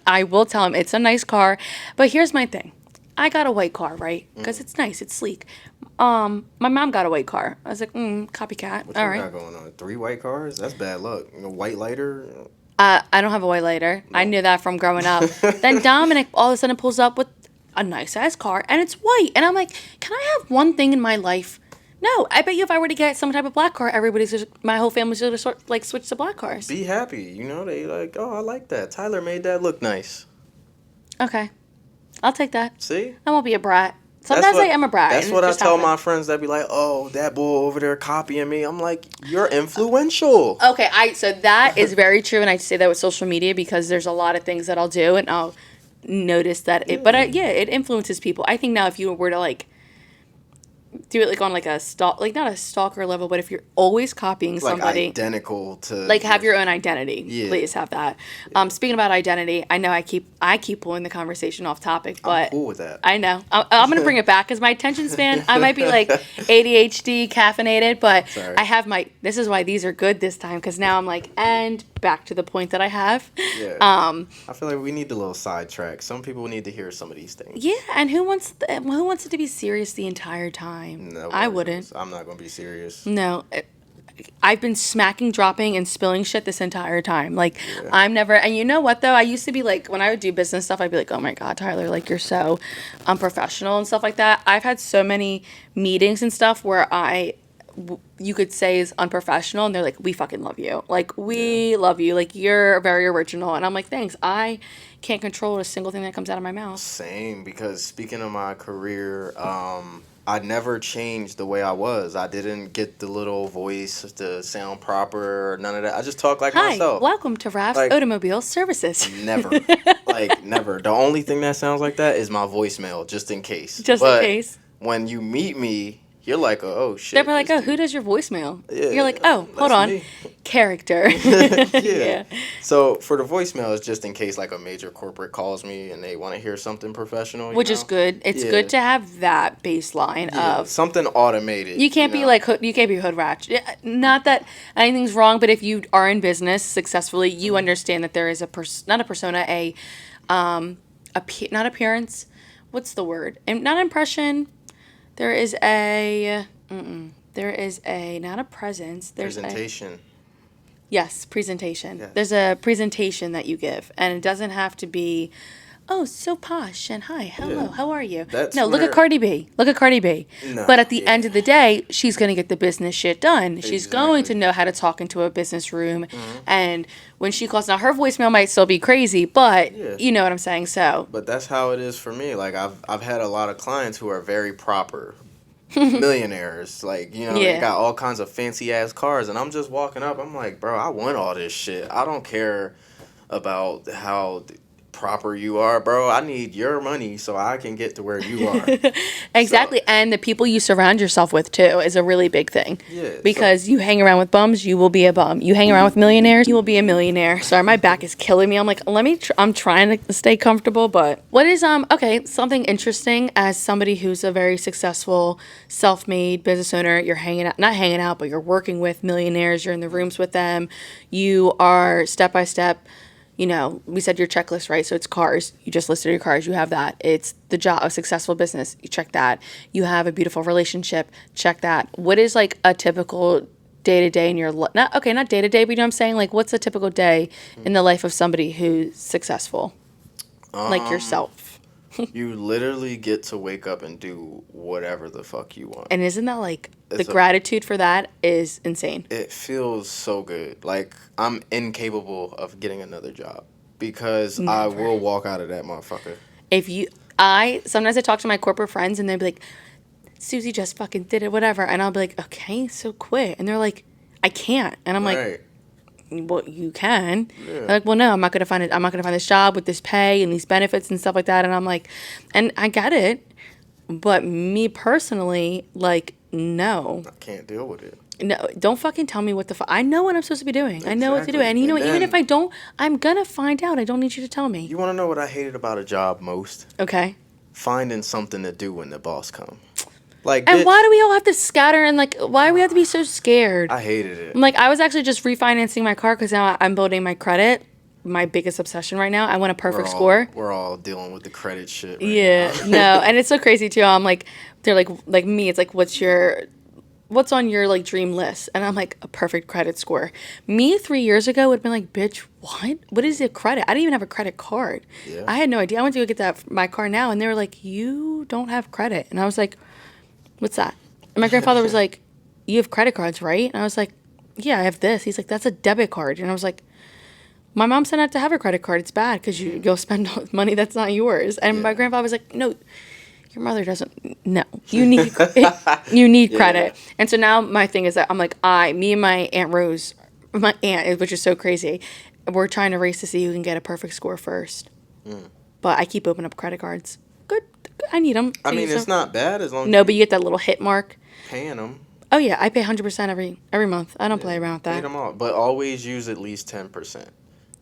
[SPEAKER 1] I will tell him, it's a nice car, but here's my thing. I got a white car, right? Because it's nice, it's sleek. My mom got a white car. I was like, copycat.
[SPEAKER 3] What
[SPEAKER 1] all
[SPEAKER 3] you
[SPEAKER 1] right.
[SPEAKER 3] got going on? 3 white cars? That's bad luck. White lighter?
[SPEAKER 1] I don't have a white lighter. No. I knew that from growing up. Then Dominic all of a sudden pulls up with a nice ass car, and it's white. And I'm like, can I have one thing in my life? No, I bet you if I were to get some type of black car, my whole family's going to switch to black cars.
[SPEAKER 3] Be happy. They like, oh, I like that. Tyler made that look nice.
[SPEAKER 1] Okay. I'll take that.
[SPEAKER 3] See?
[SPEAKER 1] I won't be a brat. Sometimes I am a brat.
[SPEAKER 3] That's what I tell my friends that be like, oh, that boy over there copying me. I'm like, you're influential.
[SPEAKER 1] Okay, so that is very true, and I say that with social media because there's a lot of things that I'll do, and I'll notice that it influences people. I think now if you were to, like, do it, like, on, like, a not a stalker level, but if you're always copying somebody.
[SPEAKER 3] Like, identical to.
[SPEAKER 1] Like, have your own identity.
[SPEAKER 3] Yeah.
[SPEAKER 1] Please have that. Speaking about identity, I know I keep pulling the conversation off topic, but.
[SPEAKER 3] I'm cool with that.
[SPEAKER 1] I know. I'm going to bring it back because my attention span, I might be, like, ADHD, caffeinated, but
[SPEAKER 3] Sorry.
[SPEAKER 1] I have this is why these are good this time, because now I'm like, and back to the point that I have.
[SPEAKER 3] Yeah. I feel like we need the little sidetrack. Some people need to hear some of these things.
[SPEAKER 1] Yeah, and who wants it to be serious the entire time?
[SPEAKER 3] No,
[SPEAKER 1] I wouldn't.
[SPEAKER 3] I'm not going to be serious.
[SPEAKER 1] No. I've been smacking, dropping, and spilling shit this entire time. Like, I'm never... And you know what, though? I used to be like... When I would do business stuff, I'd be like, oh, my God, Tyler, like, you're so unprofessional and stuff like that. I've had so many meetings and stuff where you could say is unprofessional, and they're like, we fucking love you. Like, we love you. Like, you're very original. And I'm like, thanks. I can't control a single thing that comes out of my mouth.
[SPEAKER 3] Same, because speaking of my career... I never changed the way I was. I didn't get the little voice to sound proper or none of that. I just talk like myself.
[SPEAKER 1] Hi, welcome to Raf's Automobile Services.
[SPEAKER 3] Never. Never. The only thing that sounds like that is my voicemail, just in case.
[SPEAKER 1] In case.
[SPEAKER 3] When you meet me, you're like, oh, shit.
[SPEAKER 1] They're like, who does your voicemail? Yeah, you're like, oh, hold on. Me. Character.
[SPEAKER 3] Yeah. So for the voicemail, it's just in case like a major corporate calls me and they want to hear something professional.
[SPEAKER 1] Which is good. It's good to have that baseline of
[SPEAKER 3] something automated.
[SPEAKER 1] You can't be like you can't be hood rat. Not that anything's wrong, but if you are in business successfully, you understand that there is not a persona, not appearance. What's the word? Not impression. There is not a presence. There's
[SPEAKER 3] presentation.
[SPEAKER 1] Yes, presentation.
[SPEAKER 3] Yes.
[SPEAKER 1] There's a presentation that you give, and it doesn't have to be, oh, so posh and hi, hello, how are you? No, look at Cardi B. Look at Cardi B.
[SPEAKER 3] No,
[SPEAKER 1] but at the end of the day, she's going to get the business shit done. She's going
[SPEAKER 3] Exactly.
[SPEAKER 1] to know how to talk into a business room. And when she calls, now her voicemail might still be crazy, but you know what I'm saying. So,
[SPEAKER 3] But that's how it is for me. Like I've had a lot of clients who are very proper millionaires. Like, you know, they got all kinds of fancy ass cars, and I'm just walking up. I'm like, bro, I want all this shit. I don't care about how proper you are, bro. I need your money so I can get to where you are.
[SPEAKER 1] exactly.
[SPEAKER 3] So-
[SPEAKER 1] and the people you surround yourself with too is a really big thing.
[SPEAKER 3] Yeah,
[SPEAKER 1] Because you hang around with bums, you will be a bum. You hang around with millionaires, you will be a millionaire. Sorry, my back is killing me. I'm like, I'm trying to stay comfortable, but what is okay, something interesting as somebody who's a very successful self-made business owner, you're not hanging out, but you're working with millionaires, you're in the rooms with them. You are step by step. You know, we said your checklist, right? So it's cars. You just listed your cars. You have that. It's the job, a successful business. You check that. You have a beautiful relationship. Check that. What is like a typical day to day in your life? Not day to day, but you know what I'm saying? Like, what's a typical day in the life of somebody who's successful, like yourself?
[SPEAKER 3] You literally get to wake up and do whatever the fuck you want.
[SPEAKER 1] And isn't that like the gratitude for that is insane?
[SPEAKER 3] It feels so good. Like, I'm incapable of getting another job because I will walk out of that motherfucker.
[SPEAKER 1] Sometimes I talk to my corporate friends and they'll be like, Susie just fucking did it, whatever. And I'll be like, okay, so quit. And they're like, I can't. And I'm like, well, you can.
[SPEAKER 3] Yeah.
[SPEAKER 1] They're like, well, no, I'm not gonna find this job with this pay and these benefits and stuff like that. And I'm like, and I get it, but me personally, like, no.
[SPEAKER 3] I can't deal with it.
[SPEAKER 1] No, don't fucking tell me what the fuck. I know what I'm supposed to be doing. Exactly. I know what to do. And you know what? Even if I don't, I'm gonna find out. I don't need you to tell me.
[SPEAKER 3] You want to know what I hated about a job most?
[SPEAKER 1] Okay.
[SPEAKER 3] Finding something to do when the boss comes. Like,
[SPEAKER 1] and why do we all have to scatter and like why do we have to be so scared?
[SPEAKER 3] I hated it.
[SPEAKER 1] Like, I was actually just refinancing my car because now I'm building my credit. My biggest obsession right now. I want a perfect score.
[SPEAKER 3] We're all dealing with the credit shit. Right now.
[SPEAKER 1] No, and it's so crazy too. I'm like, they're like me. It's like, what's on your like dream list? And I'm like, a perfect credit score. Me 3 years ago would have been like, bitch, what? What is it credit? I didn't even have a credit card.
[SPEAKER 3] Yeah.
[SPEAKER 1] I had no idea. I went to go get my car now, and they were like, you don't have credit. And I was like, what's that? And my grandfather was like, you have credit cards, right? And I was like, yeah, I have this. He's like, that's a debit card. And I was like, my mom said not to have a credit card. It's bad because you'll spend money that's not yours. And my grandfather was like, no, your mother doesn't. No, you need credit. And so now my thing is that I'm like, me and my Aunt Rose, my aunt, which is so crazy, we're trying to race to see who can get a perfect score first. But I keep opening up credit cards. Good. I need them.
[SPEAKER 3] I mean, it's not bad as long as
[SPEAKER 1] no, but you get that little hit mark.
[SPEAKER 3] Paying them.
[SPEAKER 1] Oh yeah, I pay 100% every month. I don't play around with that.
[SPEAKER 3] Pay them all, but always use at least 10%.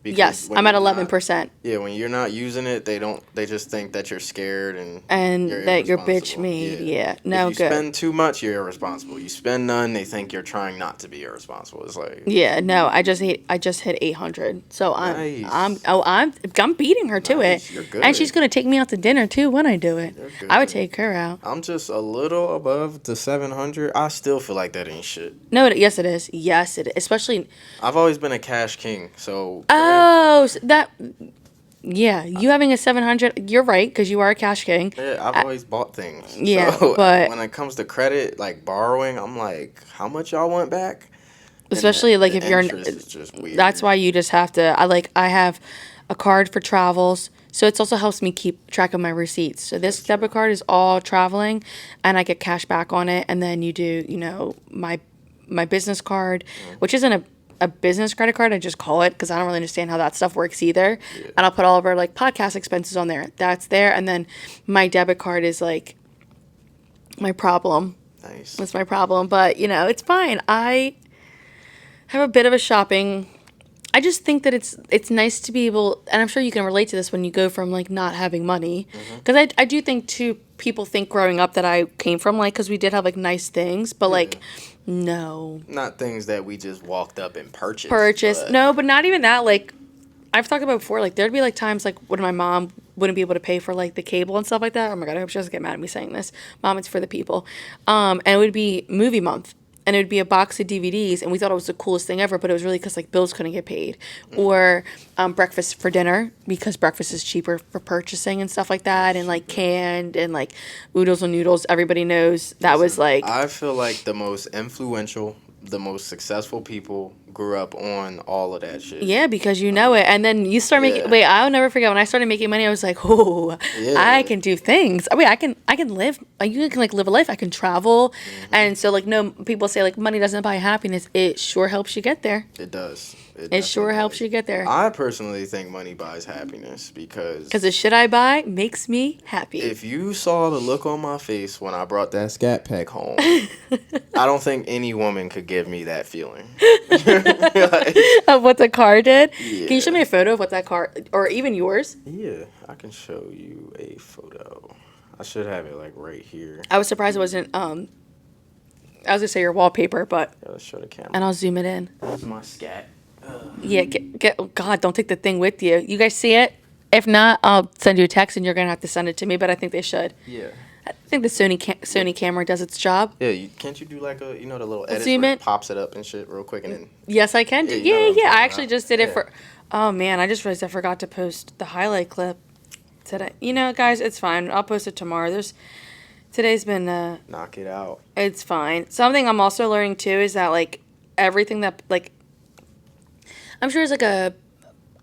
[SPEAKER 1] Yes, I'm at 11%.
[SPEAKER 3] Yeah, when you're not using it, they just think that you're scared and
[SPEAKER 1] that you're bitch made. Yeah. No,
[SPEAKER 3] if you spend too much, you're irresponsible. You spend none, they think you're trying not to be irresponsible. It's like
[SPEAKER 1] no, I just hit 800. So
[SPEAKER 3] nice.
[SPEAKER 1] I'm beating her to it.
[SPEAKER 3] You're good.
[SPEAKER 1] And she's gonna take me out to dinner too when I do it. I would take her out.
[SPEAKER 3] I'm just a little above the 700. I still feel like that ain't shit.
[SPEAKER 1] No, yes it is. Yes it is. Especially
[SPEAKER 3] I've always been a cash king, so
[SPEAKER 1] oh, you having a 700, you're right, because you are a cash king.
[SPEAKER 3] Yeah, I've always bought things.
[SPEAKER 1] Yeah,
[SPEAKER 3] so
[SPEAKER 1] but
[SPEAKER 3] when it comes to credit, like borrowing, I'm like, how much y'all want back?
[SPEAKER 1] Especially like if you're,
[SPEAKER 3] is just weird.
[SPEAKER 1] That's why you just have to. I have a card for travels, so it also helps me keep track of my receipts. So this debit card is all traveling, and I get cash back on it. And then you do, my business card, which isn't a business credit card. I just call it because I don't really understand how that stuff works either. Yeah. And I'll put all of our like podcast expenses on there. That's there. And then my debit card is like my problem.
[SPEAKER 3] Nice.
[SPEAKER 1] That's my problem. But, it's fine. I have a bit of a shopping. I just think that it's nice to be able, and I'm sure you can relate to this when you go from like not having money. Because I do think too, people think growing up that I came from like, because we did have like nice things, but like, no.
[SPEAKER 3] Not things that we just walked up and purchased.
[SPEAKER 1] But... No, but not even that. Like, I've talked about before, like, there'd be, like, times, like, when my mom wouldn't be able to pay for, like, the cable and stuff like that. Oh, my God, I hope she doesn't get mad at me saying this. Mom, it's for the people. And it would be movie month. and it would be a box of DVDs, and we thought it was the coolest thing ever, but it was really because, like, bills couldn't get paid. Or breakfast for dinner, because breakfast is cheaper for purchasing and stuff like that, and, like, canned, and, like, oodles and noodles. Everybody knows that was, like...
[SPEAKER 3] I feel like the most influential, the most successful people grew up on all of that shit.
[SPEAKER 1] Yeah, because you know it. And then you start making... Wait, I'll never forget. When I started making money, I was like, oh, I can do things. I mean, I can live... You can, like, live a life. I can travel. Mm-hmm. And so, like, no, people say, like, money doesn't buy happiness. It sure helps you get there.
[SPEAKER 3] It does.
[SPEAKER 1] It sure helps you get there.
[SPEAKER 3] I personally think money buys happiness because
[SPEAKER 1] the shit I buy makes me happy.
[SPEAKER 3] If you saw the look on my face when I brought that Scat Pack home, I don't think any woman could give me that feeling.
[SPEAKER 1] Of what the car did?
[SPEAKER 3] Yeah.
[SPEAKER 1] Can you show me a photo of what that car, or even yours?
[SPEAKER 3] Yeah, I can show you a photo. I should have it, like, right here.
[SPEAKER 1] I was surprised it wasn't, I was going to say your wallpaper, but...
[SPEAKER 3] Yeah, let's show the camera.
[SPEAKER 1] And I'll zoom it in.
[SPEAKER 3] That's my Scat.
[SPEAKER 1] Yeah, oh God, don't take the thing with you. You guys see it? If not, I'll send you a text and you're going to have to send it to me, but I think they should.
[SPEAKER 3] Yeah.
[SPEAKER 1] I think the Sony camera does its job.
[SPEAKER 3] Yeah, can't you do like a, the little edit
[SPEAKER 1] zoom
[SPEAKER 3] where
[SPEAKER 1] it
[SPEAKER 3] it pops it up and shit real quick and then...
[SPEAKER 1] Yes, I can. Yeah. I actually just did it for... Oh, man, I just realized I forgot to post the highlight clip today. You know, guys, it's fine. I'll post it tomorrow. Today's been...
[SPEAKER 3] Knock it out.
[SPEAKER 1] It's fine. Something I'm also learning, too, is that, like, everything that, like... I'm sure as, like, a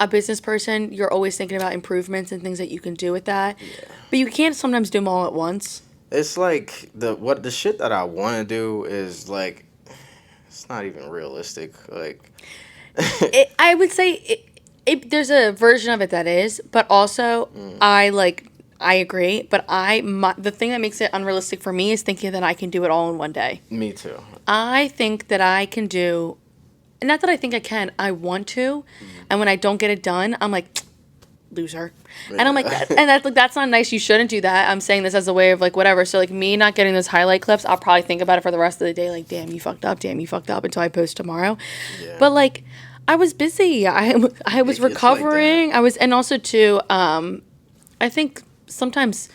[SPEAKER 1] business person, you're always thinking about improvements and things that you can do with that. Yeah. But you can't sometimes do them all at once.
[SPEAKER 3] It's like, the shit that I want to do is, like, it's not even realistic. Like...
[SPEAKER 1] I would say there's a version of it that is, but also I agree, but the thing that makes it unrealistic for me is thinking that I can do it all in one day.
[SPEAKER 3] Me too.
[SPEAKER 1] I think that I can do, not that I think I can, I want to, and when I don't get it done, I'm like, loser. Yeah. And I'm like, that's not nice, you shouldn't do that. I'm saying this as a way of, like, whatever. So, like, me not getting those highlight clips, I'll probably think about it for the rest of the day, like, damn, you fucked up, until I post tomorrow. Yeah. But, like, I was busy. I was recovering. Like and also too, I think sometimes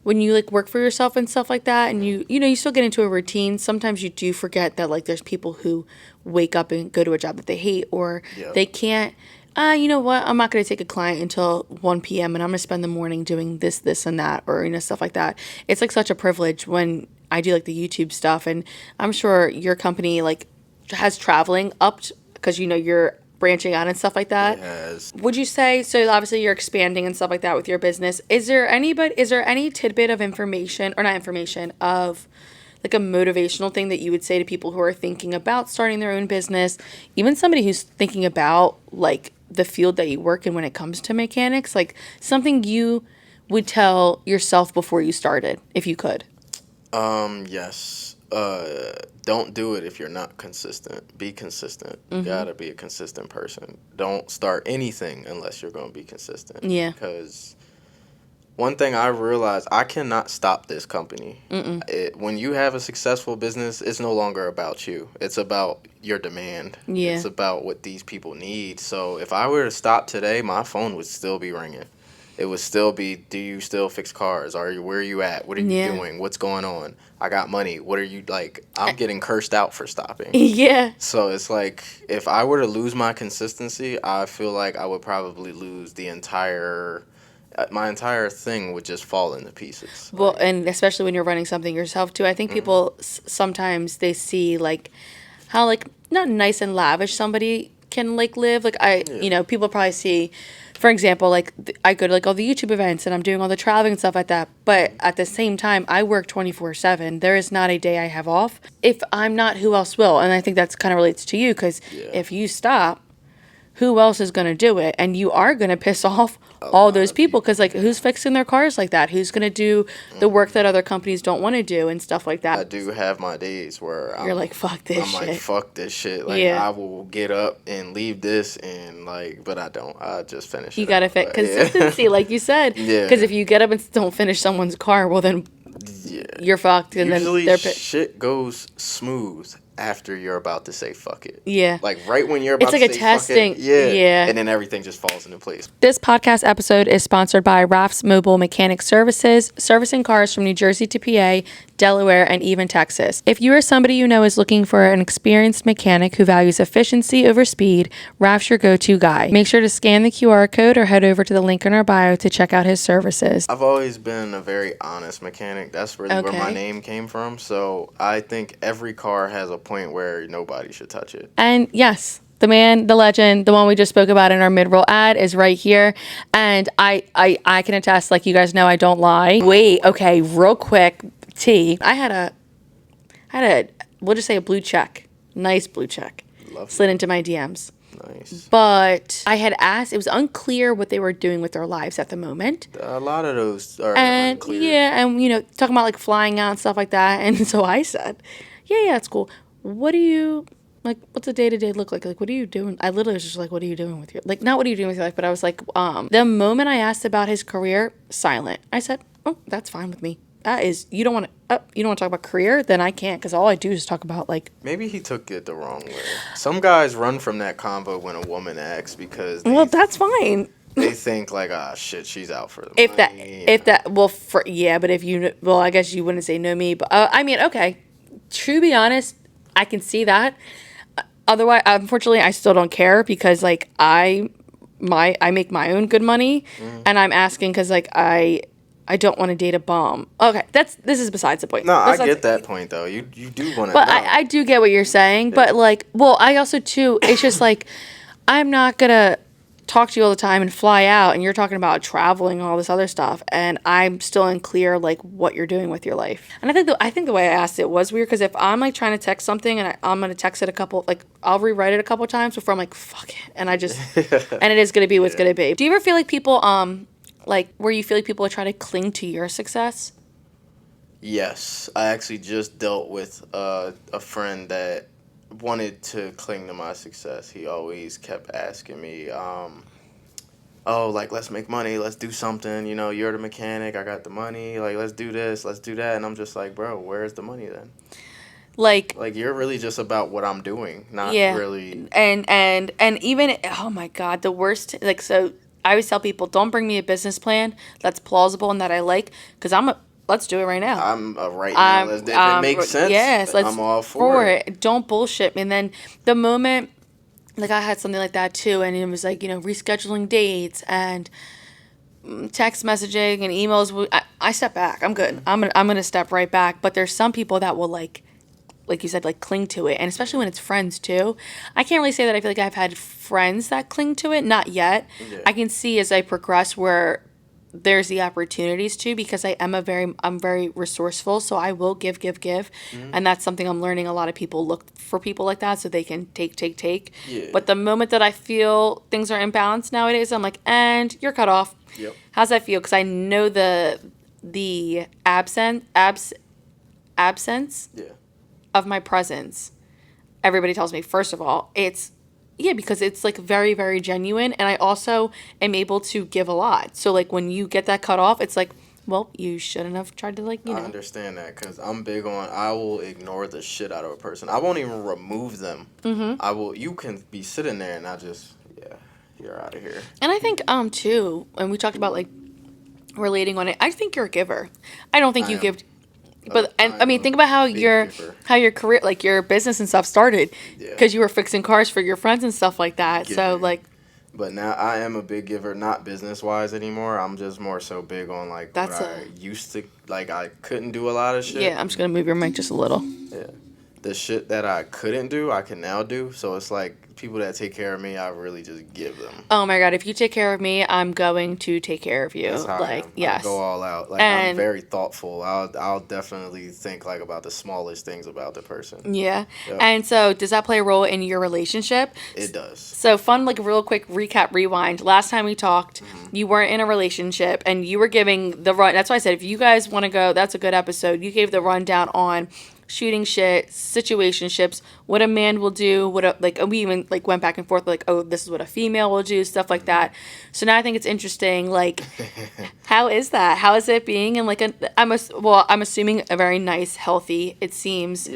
[SPEAKER 1] when you, like, work for yourself and stuff like that, and you still get into a routine, sometimes you do forget that, like, there's people who wake up and go to a job that they hate, or they can't, you know what, I'm not going to take a client until 1 p.m. and I'm going to spend the morning doing this, and that, or, stuff like that. It's, like, such a privilege when I do, like, the YouTube stuff, and I'm sure your company, like, has traveling up because, you're branching out and stuff like that.
[SPEAKER 3] Yes.
[SPEAKER 1] Would you say, so obviously you're expanding and stuff like that with your business. Is there any tidbit of information, or not information, of, like, a motivational thing that you would say to people who are thinking about starting their own business, even somebody who's thinking about, like, the field that you work in when it comes to mechanics, like, something you would tell yourself before you started, if you could?
[SPEAKER 3] Yes. Don't do it if you're not consistent. Be consistent. You gotta be a consistent person. Don't start anything unless you're gonna be consistent.
[SPEAKER 1] Yeah.
[SPEAKER 3] Because one thing I realized, I cannot stop this company. When you have a successful business, it's no longer about you. It's about your demand.
[SPEAKER 1] Yeah.
[SPEAKER 3] It's about what these people need. So if I were to stop today, my phone would still be ringing. It would still be, do you still fix cars? Where are you at? What are you doing? What's going on? I got money. What are you, like, I'm getting cursed out for stopping.
[SPEAKER 1] Yeah.
[SPEAKER 3] So it's like, if I were to lose my consistency, I feel like I would probably lose my entire thing would just fall into pieces.
[SPEAKER 1] Well, and especially when you're running something yourself too. I think people sometimes they see, like, how, like, not nice and lavish somebody can, like, live. Like, people probably see, for example, like, I go to, like, all the YouTube events and I'm doing all the traveling and stuff like that. But at the same time, I work 24/7. There is not a day I have off. If I'm not, who else will? And I think that's kind of relates to you, because if you stop, who else is going to do it? And you are going to piss off all those people, because, like, who's fixing their cars like that? Who's going to do the work that other companies don't want to do and stuff like that?
[SPEAKER 3] I do have my days where
[SPEAKER 1] you're like, fuck this shit.
[SPEAKER 3] I'm like, fuck this shit. Like, I will get up and leave this, and, like, but I don't. I just finish it.
[SPEAKER 1] You got to fit consistency, like you said. Yeah. Because if you get up and don't finish someone's car, well, then you're fucked. And
[SPEAKER 3] usually
[SPEAKER 1] then
[SPEAKER 3] shit goes smooth after you're about to say fuck it.
[SPEAKER 1] Yeah.
[SPEAKER 3] Like right when you're about
[SPEAKER 1] to say fuck it. It's like a testing. Yeah.
[SPEAKER 3] And then everything just falls into place.
[SPEAKER 1] This podcast episode is sponsored by Raf's Mobile Mechanic Services, servicing cars from New Jersey to PA, Delaware, and even Texas. If you or somebody you know is looking for an experienced mechanic who values efficiency over speed, Raf's your go-to guy. Make sure to scan the QR code or head over to the link in our bio to check out his services.
[SPEAKER 3] I've always been a very honest mechanic. That's really where my name came from. So I think every car has a point where nobody should touch it.
[SPEAKER 1] And yes, the man, the legend, the one we just spoke about in our mid-roll ad is right here. And I can attest, like you guys know, I don't lie. Wait, okay, real quick, I had a, we'll just say a blue check. Nice blue check. Slid into my DMs.
[SPEAKER 3] Nice.
[SPEAKER 1] But I had asked, it was unclear what they were doing with their lives at the moment.
[SPEAKER 3] A lot of those are unclear.
[SPEAKER 1] Yeah, and talking about like flying out and stuff like that. And so I said, yeah, it's cool. What do you, like, what's a day-to-day look like? Like, what are you doing? I literally was just like, what are you doing with your, like, not what are you doing with your life, but I was like, the moment I asked about his career, silent. I said, oh, that's fine with me. That is, you don't want to talk about career? Then I can't, because all I do is talk about, like...
[SPEAKER 3] Maybe he took it the wrong way. Some guys run from that convo when a woman asks because...
[SPEAKER 1] Well, that's fine.
[SPEAKER 3] They think, like, shit, she's out for the
[SPEAKER 1] money. But if you... Well, I guess you wouldn't say no me, but... I mean, okay. To be honest, I can see that. Otherwise, unfortunately, I still don't care because, like, I make my own good money, and I'm asking because, like, I don't want to date a bum. Okay, this is besides the point.
[SPEAKER 3] No, I get that point though. You do want to.
[SPEAKER 1] But I do get what you're saying. Yeah. But like, well, I also too. It's just like, I'm not gonna talk to you all the time and fly out, and you're talking about traveling and all this other stuff, and I'm still unclear like what you're doing with your life. And I think the way I asked it was weird because if I'm like trying to text something and I'm gonna text it I'll rewrite it a couple times before I'm like fuck it, and I just and it is gonna be what's gonna be. Do you ever feel like people like, where you feel like people are trying to cling to your success?
[SPEAKER 3] Yes. I actually just dealt with a friend that wanted to cling to my success. He always kept asking me, let's make money, let's do something. You're the mechanic, I got the money. Like, let's do this, let's do that. And I'm just like, bro, where's the money then? Like you're really just about what I'm doing, not really.
[SPEAKER 1] And even, oh my God, the worst, like, so... I always tell people, don't bring me a business plan that's plausible and that I like, because let's do it right now.
[SPEAKER 3] I'm right now. If it makes sense,
[SPEAKER 1] yes,
[SPEAKER 3] I'm all for it.
[SPEAKER 1] Don't bullshit me. And then the moment, like I had something like that too, and it was like, rescheduling dates and text messaging and emails. I step back. I'm good. I'm gonna step right back. But there's some people that will like you said, like cling to it, and especially when it's friends too. I can't really say that I feel like I've had friends that cling to it, not yet. Yeah. I can see as I progress where there's the opportunities to, because I'm very resourceful, so I will give, and that's something I'm learning. A lot of people look for people like that so they can take. Yeah. But the moment that I feel things are imbalanced nowadays, I'm like, and you're cut off.
[SPEAKER 3] Yep.
[SPEAKER 1] How's that feel? Because I know the absence.
[SPEAKER 3] Yeah.
[SPEAKER 1] Of my presence, everybody tells me, first of all, because it's like very, very genuine, and I also am able to give a lot. So like when you get that cut off, it's like, well, you shouldn't have tried to I
[SPEAKER 3] understand that because I'm big on, I will ignore the shit out of a person. I won't even remove them. Mm-hmm. You can be sitting there and I just, you're out of here.
[SPEAKER 1] And I think too, and we talked about like relating on it, I think you're a giver. I don't think you give. But I mean, think about how your career, like your business and stuff started, because you were fixing cars for your friends and stuff like that. So like,
[SPEAKER 3] but now I am a big giver, not business wise anymore. I'm just more so big on like what I used to, like I couldn't do a lot of shit.
[SPEAKER 1] Yeah, I'm just gonna move your mic just a little.
[SPEAKER 3] Yeah, the shit that I couldn't do, I can now do. So it's like people that take care of me, I really just give them.
[SPEAKER 1] Oh my God, if you take care of me, I'm going to take care of you.
[SPEAKER 3] That's how
[SPEAKER 1] like,
[SPEAKER 3] I am.
[SPEAKER 1] Yes.
[SPEAKER 3] I go all out. Like, I'm very thoughtful. I'll definitely think like about the smallest things about the person.
[SPEAKER 1] Yeah. Yep. And so does that play a role in your relationship?
[SPEAKER 3] It does.
[SPEAKER 1] So fun, like real quick recap, rewind. Last time we talked, you weren't in a relationship and you were giving the run. That's why I said, if you guys want to go, that's a good episode. You gave the rundown on shooting shit, situationships, what a man will do, we even like went back and forth like, oh, this is what a female will do, stuff like that. So now I think it's interesting, like, how is that? How is it being in like I'm assuming a very nice, healthy, it seems,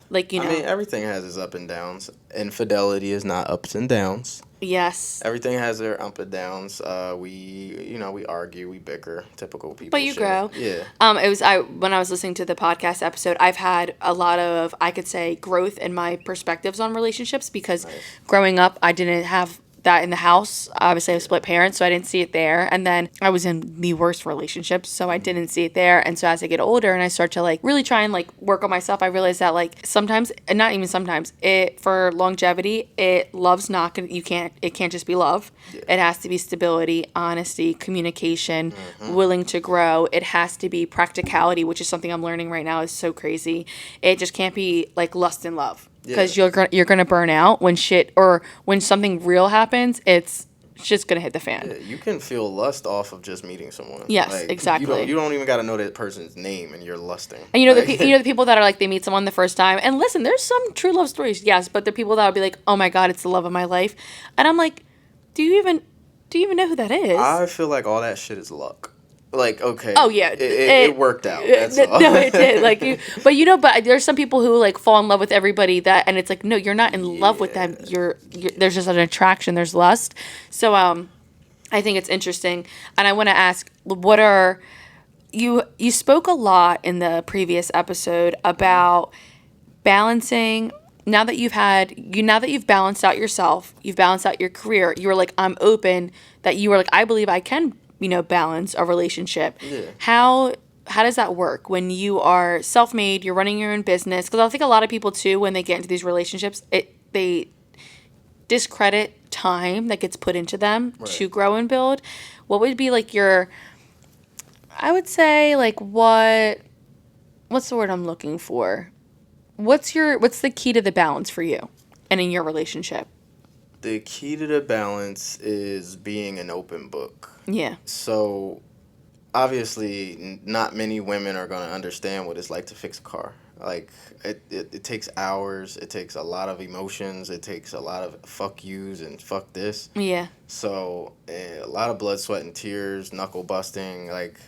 [SPEAKER 1] Like, you know.
[SPEAKER 3] I mean, everything has its up and downs. Infidelity is not ups and downs.
[SPEAKER 1] Yes.
[SPEAKER 3] Everything has their up and downs. We argue, we bicker, typical people.
[SPEAKER 1] But you
[SPEAKER 3] shit.
[SPEAKER 1] grow.
[SPEAKER 3] Yeah.
[SPEAKER 1] When I was listening to the podcast episode, I've had a lot of, I could say, growth in my perspectives on relationships because growing up, I didn't have that in the house. Obviously, I have split parents, so I didn't see it there. And then I was in the worst relationships, so I didn't see it there. And so as I get older and I start to like really try and like work on myself, I realize that like sometimes, and not even sometimes, for longevity, love's not gonna. It can't just be love. Yeah. It has to be stability, honesty, communication, willing to grow. It has to be practicality, which is something I'm learning right now. Is so crazy. It just can't be like lust and love. Because you're gonna burn out when shit or when something real happens. It's just gonna hit the fan.
[SPEAKER 3] Yeah, you can feel lust off of just meeting someone.
[SPEAKER 1] Yes,
[SPEAKER 3] like,
[SPEAKER 1] exactly.
[SPEAKER 3] You don't even got to know that person's name, and you're lusting.
[SPEAKER 1] And the people that are like they meet someone the first time. And listen, there's some true love stories, yes, but the people that will be like, oh my god, it's the love of my life, and I'm like, do you even know who that is?
[SPEAKER 3] I feel like all that shit is luck. Like, okay.
[SPEAKER 1] Oh yeah,
[SPEAKER 3] it worked out. That's all.
[SPEAKER 1] No, it did. Like but there's some people who like fall in love with everybody and it's like no, you're not in love with them. You're there's just an attraction. There's lust. So I think it's interesting, and I want to ask, what are you spoke a lot in the previous episode about balancing. Now that you've balanced out yourself, you've balanced out your career. You were like, I'm open. That you were like, I believe I can. Balance a relationship. Yeah. How does that work when you are self-made, you're running your own business? Because I think a lot of people too, when they get into these relationships, they discredit time that gets put into them to grow and build. What would be like I would say like what's the word I'm looking for? What's the key to the balance for you and in your relationship?
[SPEAKER 3] The key to the balance is being an open book.
[SPEAKER 1] Yeah.
[SPEAKER 3] So, obviously, not many women are going to understand what it's like to fix a car. Like, it takes hours. It takes a lot of emotions. It takes a lot of fuck yous and fuck this.
[SPEAKER 1] Yeah.
[SPEAKER 3] So, a lot of blood, sweat, and tears, knuckle busting. Like,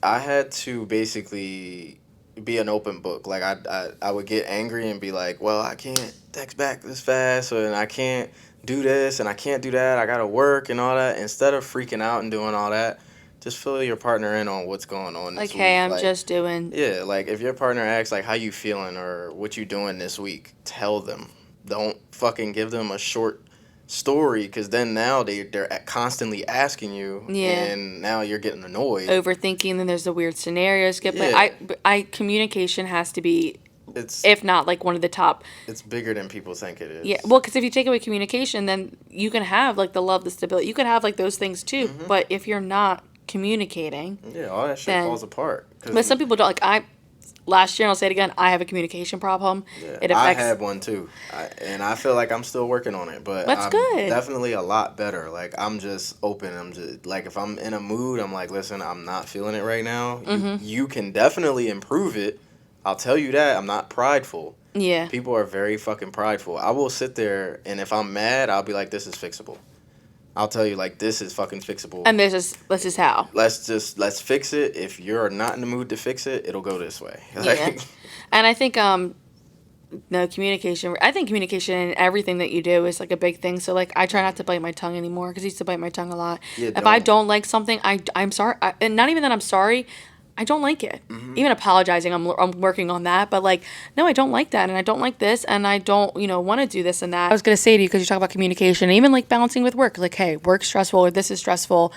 [SPEAKER 3] I had to basically be an open book. Like, I would get angry and be like, well, I can't text back this fast, and I can't do this, and I can't do that. I got to work and all that. Instead of freaking out and doing all that, just fill your partner in on what's going on this week.
[SPEAKER 1] Like, hey, I'm just doing...
[SPEAKER 3] Yeah, like, if your partner asks, like, how you feeling or what you doing this week, tell them. Don't fucking give them a short story, because then now they're constantly asking you, and now you're getting annoyed.
[SPEAKER 1] Overthinking, then there's the weird scenarios. Communication has to be, if not like one of the top.
[SPEAKER 3] It's bigger than people think it is.
[SPEAKER 1] Yeah, well, because if you take away communication, then you can have like the love, the stability. You can have like those things too, but if you're not communicating,
[SPEAKER 3] all that shit falls apart.
[SPEAKER 1] But some people don't. Like last year, and I'll say it again, I have a communication problem.
[SPEAKER 3] Yeah, I had one too, and I feel like I'm still working on it, but
[SPEAKER 1] that's good.
[SPEAKER 3] Definitely a lot better. Like, I'm just open. I'm just like, if I'm in a mood, I'm like, listen, I'm not feeling it right now. You can definitely improve it. I'll tell you that. I'm not prideful.
[SPEAKER 1] Yeah.
[SPEAKER 3] People are very fucking prideful. I will sit there, and if I'm mad, I'll be like, this is fixable. I'll tell you, like, this is fucking fixable.
[SPEAKER 1] And this is how.
[SPEAKER 3] Let's fix it. If you're not in the mood to fix it, it'll go this way.
[SPEAKER 1] Yeah. And I think, communication. I think communication in everything that you do is, like, a big thing. So, like, I try not to bite my tongue anymore because I used to bite my tongue a lot. Yeah, if I don't like something, I'm sorry. And not even that I'm sorry. I don't like it. Even apologizing, I'm working on that. But, like, no, I don't like that. And I don't like this. And I don't, want to do this and that. I was going to say to you, because you talk about communication, even, like, balancing with work. Like, hey, work's stressful or this is stressful.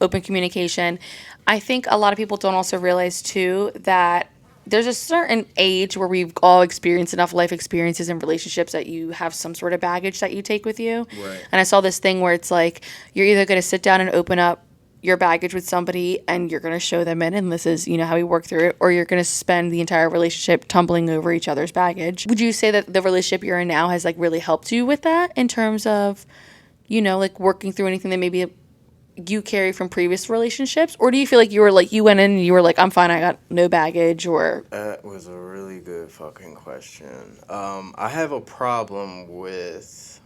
[SPEAKER 1] Open communication. I think a lot of people don't also realize, too, that there's a certain age where we've all experienced enough life experiences and relationships that you have some sort of baggage that you take with you. Right. And I saw this thing where it's like you're either going to sit down and open up your baggage with somebody and you're going to show them in and this is, how we work through it, or you're going to spend the entire relationship tumbling over each other's baggage. Would you say that the relationship you're in now has like really helped you with that in terms of, like working through anything that maybe you carry from previous relationships? Or do you feel like you went in and you were like, I'm fine, I got no baggage? Or
[SPEAKER 3] that was a really good fucking question. I have a problem with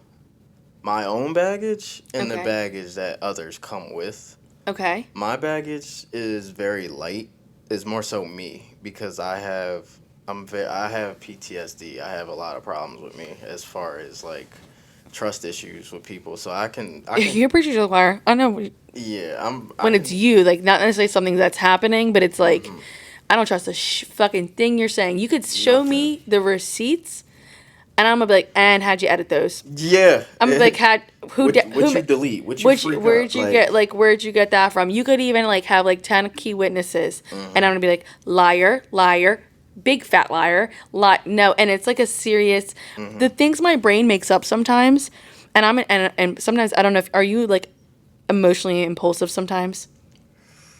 [SPEAKER 3] my own baggage and the baggage that others come with.
[SPEAKER 1] Okay.
[SPEAKER 3] My baggage is very light. It's more so me because I have I have PTSD. I have a lot of problems with me as far as like trust issues with people. So I can
[SPEAKER 1] You're a preacher to the choir. I know.
[SPEAKER 3] Yeah,
[SPEAKER 1] When it's you, like not necessarily something that's happening, but it's like I don't trust a fucking thing you're saying. You could show me the receipts, and I'm gonna be like, and how'd you edit those?
[SPEAKER 3] Yeah,
[SPEAKER 1] I'm gonna be like,
[SPEAKER 3] what you delete?
[SPEAKER 1] Where'd you get that from? You could even like have like 10 key witnesses, and I'm gonna be like, liar, liar, big fat liar, no, and it's like a serious. The things my brain makes up sometimes, and sometimes I don't know if are you like emotionally impulsive sometimes.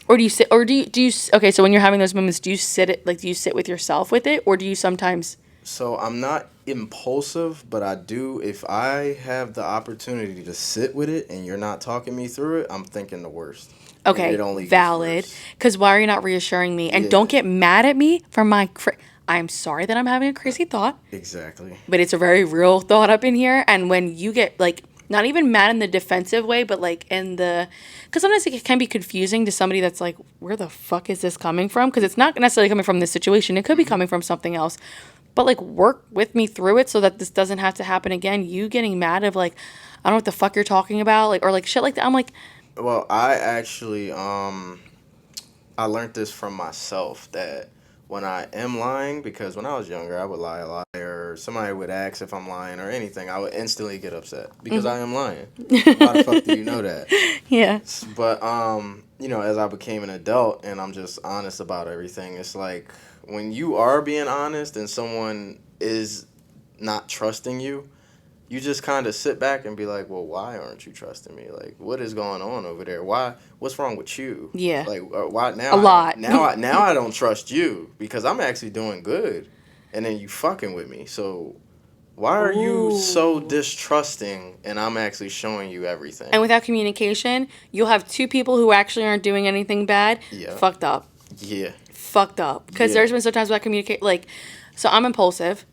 [SPEAKER 1] Or do you sit? Or do you? Okay, so when you're having those moments, do you sit with yourself with it, or do you sometimes?
[SPEAKER 3] So I'm not impulsive, but I do. If I have the opportunity to sit with it, and you're not talking me through it, I'm thinking the worst.
[SPEAKER 1] Okay,
[SPEAKER 3] it only
[SPEAKER 1] valid. Because why are you not reassuring me? And don't get mad at me for my. I'm sorry that I'm having a crazy thought.
[SPEAKER 3] Exactly.
[SPEAKER 1] But it's a very real thought up in here, and when you get like. Not even mad in the defensive way, but like in the... Because sometimes it can be confusing to somebody that's like, where the fuck is this coming from? Because it's not necessarily coming from this situation. It could be coming from something else. But like work with me through it so that this doesn't have to happen again. You getting mad of like, I don't know what the fuck you're talking about. Like, or like shit like that. I'm like...
[SPEAKER 3] Well, I actually... I learned this from myself that when I am lying, because when I was younger, I would lie a lot, or somebody would ask if I'm lying or anything, I would instantly get upset because I am lying. Why the fuck do you know that?
[SPEAKER 1] Yeah.
[SPEAKER 3] But, as I became an adult and I'm just honest about everything, it's like when you are being honest and someone is not trusting you, you just kind of sit back and be like, well, why aren't you trusting me? Like, what is going on over there? What's wrong with you?
[SPEAKER 1] Yeah.
[SPEAKER 3] Like, why now?
[SPEAKER 1] A lot.
[SPEAKER 3] Now I don't trust you because I'm actually doing good. And then you fucking with me. So why are you so distrusting and I'm actually showing you everything?
[SPEAKER 1] And without communication, you'll have two people who actually aren't doing anything bad.
[SPEAKER 3] Yeah.
[SPEAKER 1] Fucked up.
[SPEAKER 3] Yeah.
[SPEAKER 1] Fucked up. Because there's been sometimes without communicate, like, so I'm impulsive.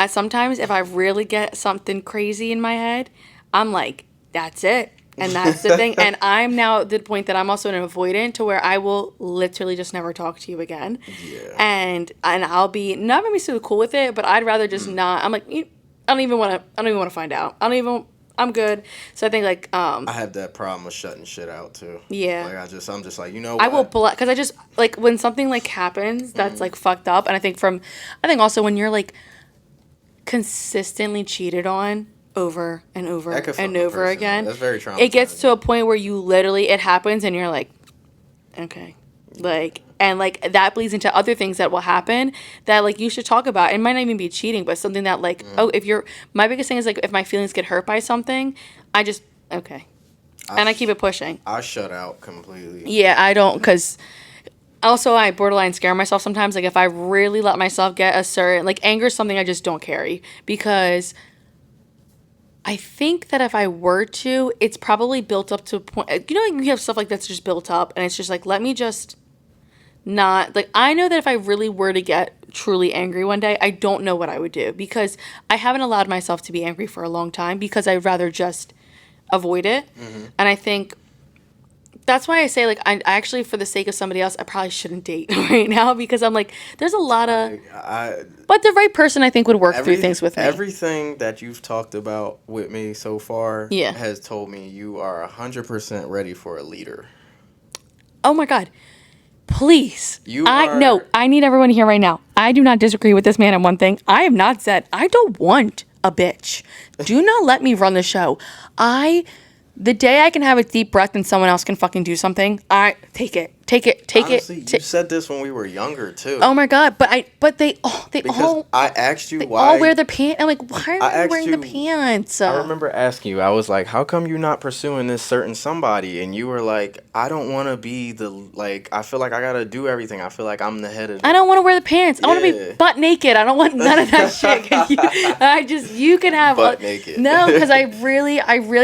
[SPEAKER 1] Sometimes if I really get something crazy in my head, I'm like, that's it. And that's the thing. And I'm now at the point that I'm also an avoidant to where I will literally just never talk to you again.
[SPEAKER 3] Yeah.
[SPEAKER 1] And I'll be not maybe so cool with it, but I'd rather just not. I'm like, I don't even want to find out. I'm good. So I think like
[SPEAKER 3] I have that problem of shutting shit out too.
[SPEAKER 1] Yeah.
[SPEAKER 3] Like I'm just like, you know what?
[SPEAKER 1] I will because I just like when something like happens that's like fucked up, and I think also when you're like consistently cheated on over and over and over again.
[SPEAKER 3] That's very traumatizing.
[SPEAKER 1] It gets to a point where you literally it happens and you're like, okay, like and like that bleeds into other things that will happen that like you should talk about. It might not even be cheating, but something that like my biggest thing is like if my feelings get hurt by something, I just and I keep it pushing.
[SPEAKER 3] I shut out completely.
[SPEAKER 1] Yeah, I don't because. Also, I borderline scare myself sometimes. Like, if I really let myself get a certain... Like, anger is something I just don't carry. Because I think that if I were to, it's probably built up to a point... You know, like, you have stuff like that's just built up. And it's just like, let me just not... Like, I know that if I really were to get truly angry one day, I don't know what I would do. Because I haven't allowed myself to be angry for a long time. Because I'd rather just avoid it. Mm-hmm. And I think... That's why I say, like, I actually, for the sake of somebody else, I probably shouldn't date right now because I'm like, there's a lot of... But the right person, I think, would work through things with me.
[SPEAKER 3] Everything that you've talked about with me so far has told me you are 100% ready for a leader.
[SPEAKER 1] Oh, my God. Please. I need everyone here right now. I do not disagree with this man on one thing. I have not said, I don't want a bitch. Do not let me run the show. The day I can have a deep breath and someone else can fucking do something, I take it.
[SPEAKER 3] Honestly, you said this when we were younger too.
[SPEAKER 1] Oh my God! But they
[SPEAKER 3] because
[SPEAKER 1] all.
[SPEAKER 3] I asked you
[SPEAKER 1] they
[SPEAKER 3] why.
[SPEAKER 1] all wear the pants. I'm like, why are you wearing the pants?
[SPEAKER 3] I remember asking you. I was like, how come you're not pursuing this certain somebody? And you were like, I don't want to be I feel like I gotta do everything. I feel like I'm the head of.
[SPEAKER 1] I don't want to wear the pants. I want to be butt naked. I don't want none of that shit. You can have
[SPEAKER 3] butt naked.
[SPEAKER 1] No, because I really.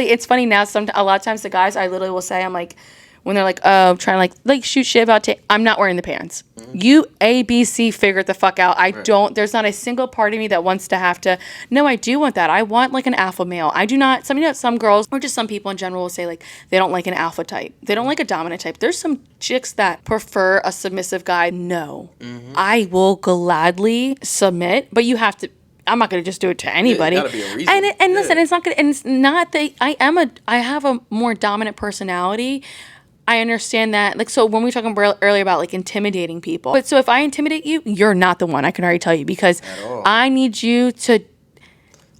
[SPEAKER 1] It's funny now. A lot of times the guys I literally will say, I'm like. when they're like, oh, trying to like shoot shit about I'm not wearing the pants. You A, B, C, figure it the fuck out. I don't, there's not a single part of me that wants to have to, no, I do want that. I want like an alpha male. I do not, some girls, or just some people in general will say like, they don't like an alpha type. They don't like a dominant type. There's some chicks that prefer a submissive guy. No, I will gladly submit, but you have to, I'm not going to just do it to anybody.
[SPEAKER 3] Yeah, gotta be a reason.
[SPEAKER 1] And listen, it's not going to, and it's not that I have a more dominant personality. I understand that. Like, so when we were talking earlier about like intimidating people, but so if I intimidate you, you're not the one. I can already tell you, because I need you to.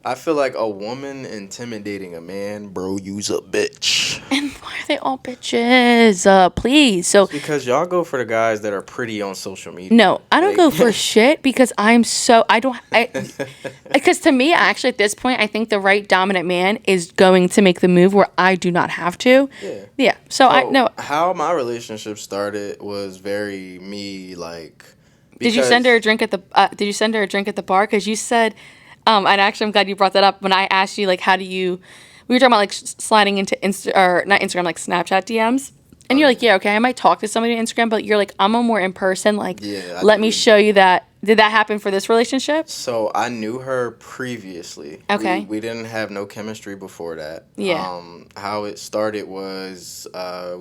[SPEAKER 3] I feel like a woman intimidating a man, bro, you's a bitch.
[SPEAKER 1] And why are they all bitches? Please. So
[SPEAKER 3] it's because y'all go for the guys that are pretty on social media.
[SPEAKER 1] No, I don't go for shit because because to me, actually at this point, I think the right dominant man is going to make the move where I do not have to.
[SPEAKER 3] Yeah.
[SPEAKER 1] Yeah. So I know.
[SPEAKER 3] How my relationship started was very me, like.
[SPEAKER 1] Did you send her a drink at the? Did you send her a drink at the bar? Because you said. And actually, I'm glad you brought that up. When I asked you, like, how do you... We were talking about, like, sliding into not Instagram, like, Snapchat DMs. And you're like, yeah, okay, I might talk to somebody on Instagram, but you're like, I'm a more in person. Like, let me show you that. Did that happen for this relationship?
[SPEAKER 3] So, I knew her previously.
[SPEAKER 1] Okay.
[SPEAKER 3] We didn't have no chemistry before that.
[SPEAKER 1] Yeah.
[SPEAKER 3] How it started was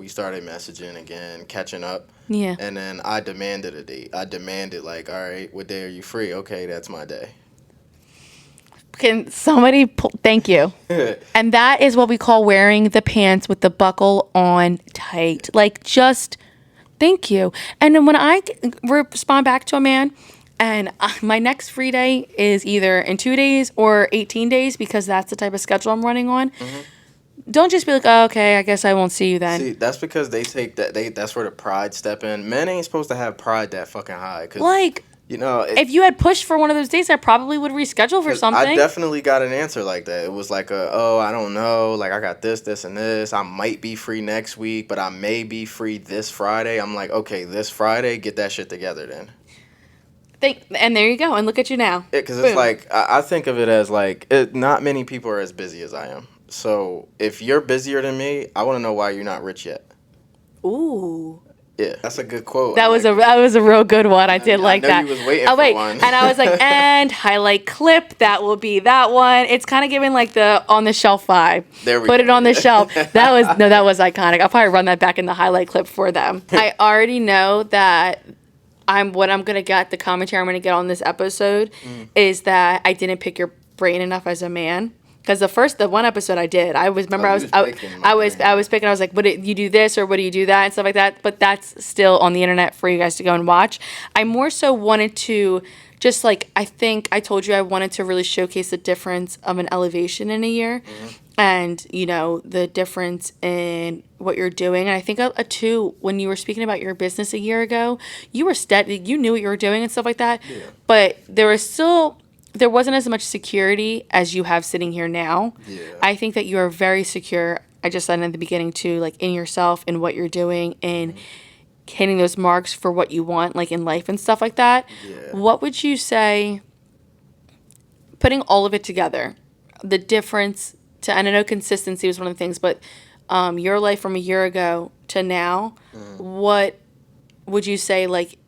[SPEAKER 3] we started messaging again, catching up.
[SPEAKER 1] Yeah.
[SPEAKER 3] And then I demanded a date. I demanded, like, all right, what day are you free? Okay, that's my day.
[SPEAKER 1] Can somebody thank you. And that is what we call wearing the pants with the buckle on tight. Like, just thank you. And then when I respond back to a man, and my next free day is either in 2 days or 18 days, because that's the type of schedule I'm running on. Don't just be like, oh, okay, I guess I won't see you then.
[SPEAKER 3] See, that's because they take that. That's where the pride step in. Men ain't supposed to have pride that fucking high.
[SPEAKER 1] Like,
[SPEAKER 3] you know,
[SPEAKER 1] if you had pushed for one of those days, I probably would reschedule for something.
[SPEAKER 3] I definitely got an answer like that. It was like, I don't know. Like, I got this, and this. I might be free next week, but I may be free this Friday. I'm like, okay, this Friday, get that shit together then.
[SPEAKER 1] And there you go. And look at you now.
[SPEAKER 3] Because it's like, I think of it as like, not many people are as busy as I am. So if you're busier than me, I want to know why you're not rich yet.
[SPEAKER 1] Ooh.
[SPEAKER 3] Yeah, that's a good quote.
[SPEAKER 1] That was a real good one. I did like that.
[SPEAKER 3] You was waiting for one.
[SPEAKER 1] And I was like, and highlight clip. That will be that one. It's kind of giving like the on the shelf vibe.
[SPEAKER 3] There we
[SPEAKER 1] Put
[SPEAKER 3] go.
[SPEAKER 1] it on the shelf. That was iconic. I'll probably run that back in the highlight clip for them. I already know that what I'm gonna get, the commentary I'm gonna get on this episode is that I didn't pick your brain enough as a man. Because the one episode I did, I was picking. I was like, what do you do this or what do you do that and stuff like that. But that's still on the internet for you guys to go and watch. I more so wanted to just like, I think I told you I wanted to really showcase the difference of an elevation in a year, and you know the difference in what you're doing. And I think too, when you were speaking about your business a year ago, you were steady, you knew what you were doing and stuff like that. Yeah. But there wasn't as much security as you have sitting here now. Yeah. I think that you are very secure. I just said in the beginning too, like in yourself and what you're doing and hitting those marks for what you want, like in life and stuff like that. Yeah. What would you say, putting all of it together, the difference and I know consistency was one of the things, but your life from a year ago to now, what would you say, like,